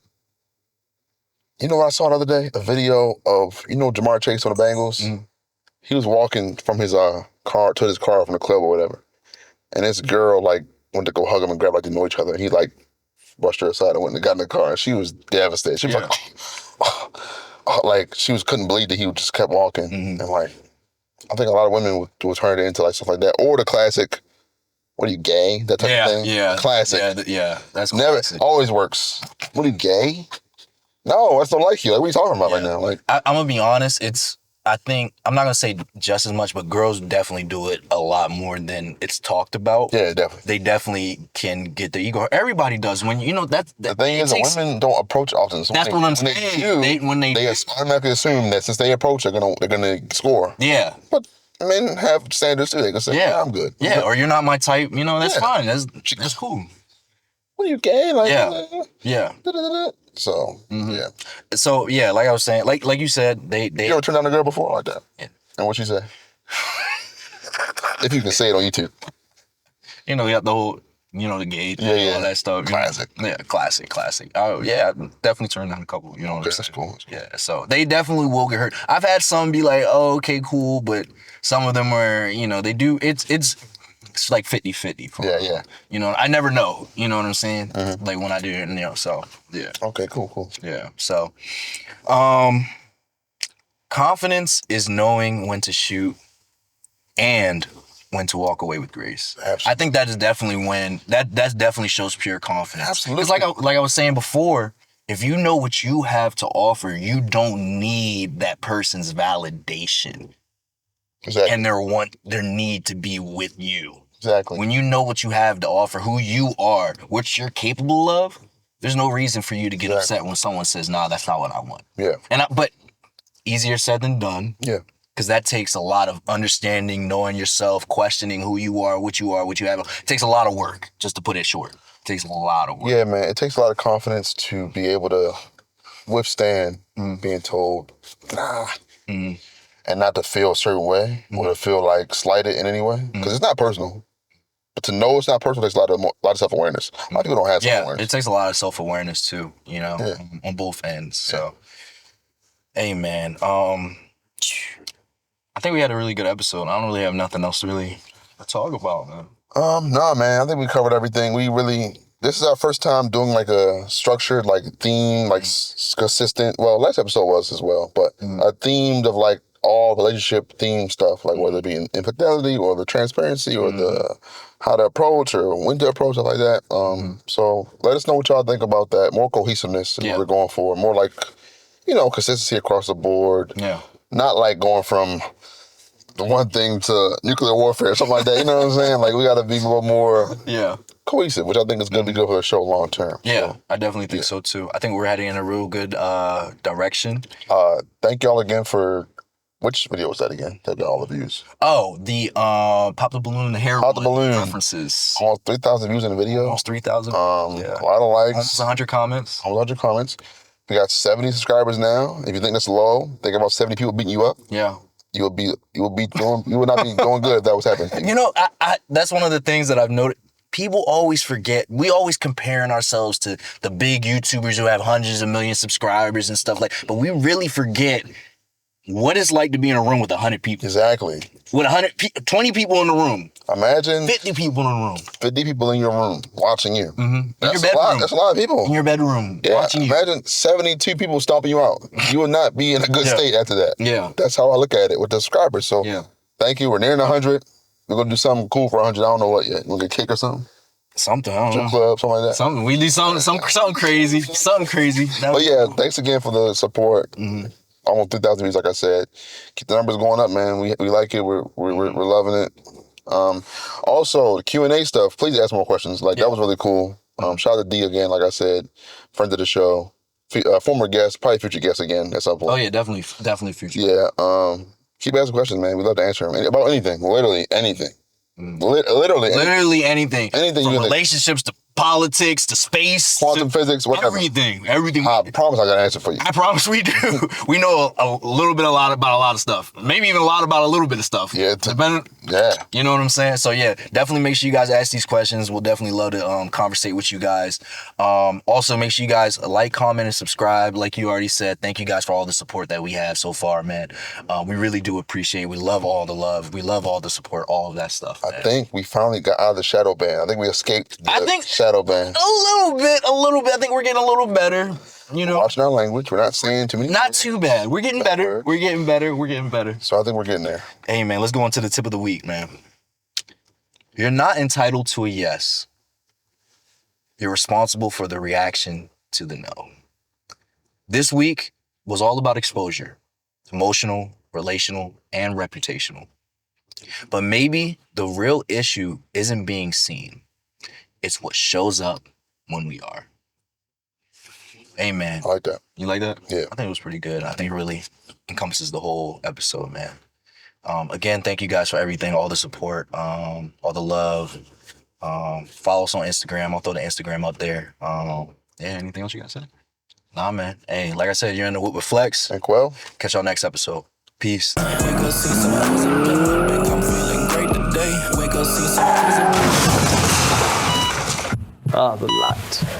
You know what I saw the other day? A video of, Jamar Chase on the Bengals? He was walking from his car to his car from the club or whatever. And this girl, went to go hug him and grab, they know each other. And he, brushed her aside and went and got in the car. And she was devastated. She was she couldn't believe that he just kept walking. And, I think a lot of women would turn it into, stuff like that. Or the classic, what are you, gay? That type of thing. Yeah. Classic. Yeah, that's Never, classic. always works. What are you, gay? No, I just don't like you. What are you talking about right now? I'm going to be honest. I think, I'm not going to say just as much, but girls definitely do it a lot more than it's talked about. Yeah, definitely. They definitely can get their ego. Everybody does. When, the thing is, women don't approach often. So that's what I'm saying. They automatically assume that since they approach, they're gonna score. Yeah. But men have standards too. They can say, yeah, I'm good. Yeah, or you're not my type. That's fine. That's cool. What are you, gay? Yeah. So, yeah. So, yeah, like I was saying, like you said, they You ever turned down a girl before like that? Yeah. And what she say? If you can say it on YouTube. We got the whole, the gauge, all that stuff. Classic. Yeah, classic. Oh, yeah, I definitely turned down a couple, That's cool. Yeah, so they definitely will get hurt. I've had some be like, oh, okay, cool, but some of them are, they do, it's like 50-50. Yeah. I never know, you know what I'm saying? Like when I do it, so, yeah. Okay, cool. Yeah, so, confidence is knowing when to shoot and when to walk away with grace. Absolutely. I think that is definitely that definitely shows pure confidence. Absolutely. It's like I was saying before, if you know what you have to offer, you don't need that person's validation. Exactly. And their need to be with you. Exactly. When you know what you have to offer, who you are, what you're capable of, there's no reason for you to get upset when someone says, "Nah, that's not what I want." Yeah. But easier said than done. Yeah. Because that takes a lot of understanding, knowing yourself, questioning who you are, what you have. It takes a lot of work, just to put it short. It takes a lot of work. Yeah, man. It takes a lot of confidence to be able to withstand being told, nah, and not to feel a certain way or to feel slighted in any way. Because it's not personal. But to know it's not personal takes a lot of self-awareness. A lot of people don't have self-awareness. It takes a lot of self-awareness too, on both ends. So, hey, man. I think we had a really good episode. I don't really have nothing else really to talk about, man. No, man. I think we covered everything. This is our first time doing a structured theme, consistent. Well, last episode was as well, but a themed of all relationship theme stuff, whether it be infidelity or the transparency or the how to approach or when to approach, stuff like that. So let us know what y'all think about that. More cohesiveness is what we're going for. More consistency across the board. Yeah. Not going from the one thing to nuclear warfare or something like that. You know what I'm saying? We got to be a little more cohesive, which I think is going to be good for the show long term. Yeah, so, I definitely think so too. I think we're heading in a real good direction. Thank y'all again for, which video was that again? That got all the views. Oh, the Pop the Balloon, the hair Pop the Balloon references. Almost 3,000 views in the video. Almost 3,000. A lot of likes. Almost 100 comments. Almost 100 comments. We got 70 subscribers now. If you think that's low, think about 70 people beating you up. Yeah. You would not be doing good if that was happening to you. You know, I that's one of the things that I've noticed. People always forget. We always comparing ourselves to the big YouTubers who have hundreds of millions of subscribers and stuff like. But we really forget what it's like to be in a room with 100 people. Exactly. With 20 people in the room. Imagine 50 people in the room. 50 people in your room watching you. Mm-hmm. That's a lot. That's a lot of people. In your bedroom, yeah, watching you. Imagine 72 people stomping you out. You will not be in a good state after that. Yeah. That's how I look at it with the subscribers. So thank you. We're nearing 100. We're going to do something cool for 100. I don't know what yet. We'll get a cake or something? Something, I don't know. Club, something like that. Something. We do something crazy. Something crazy. But yeah, thanks again for the support. Mm-hmm. Almost 3,000 views, like I said. Keep the numbers going up, man. We like it. We're loving it. Also, the Q&A stuff, please ask more questions. Like, that was really cool. Shout out to D again, like I said. Friend of the show. Former guest, probably future guest again at some point. Oh, yeah, definitely future. Yeah. Keep asking questions, man. We love to answer them. About anything. Literally anything. Literally anything. Anything. From relationships to politics to space. Quantum physics, whatever. Everything. I promise I got an answer for you. I promise we do. We know a lot about a lot of stuff. Maybe even a lot about a little bit of stuff. Yeah. Yeah. You know what I'm saying? So yeah, definitely make sure you guys ask these questions. We'll definitely love to conversate with you guys. Also, make sure you guys like, comment, and subscribe. Like you already said, thank you guys for all the support that we have so far, man. We really do appreciate it. We love all the love. We love all the support, all of that stuff, man. I think we finally got out of the shadow ban. I think we escaped the shadow ban. A little bit. I think we're getting a little better. You know, watching our language. We're not saying too many. Not too bad. We're getting better. We're getting better. So I think we're getting there. Hey, man, let's go on to the tip of the week, man. You're not entitled to a yes. You're responsible for the reaction to the no. This week was all about exposure. Emotional, relational, and reputational. But maybe the real issue isn't being seen. It's what shows up when we are. Amen. I like that. You like that? Yeah. I think it was pretty good. I think it really encompasses the whole episode, man. Again, thank you guys for everything, all the support, all the love. Follow us on Instagram. I'll throw the Instagram up there. Yeah, anything else you guys say? Nah, man. Hey, like I said, you're in the Whip with Flex. And Quell. Catch y'all next episode. Peace. I'm feeling great today. Wake up, see some. Ah, the light.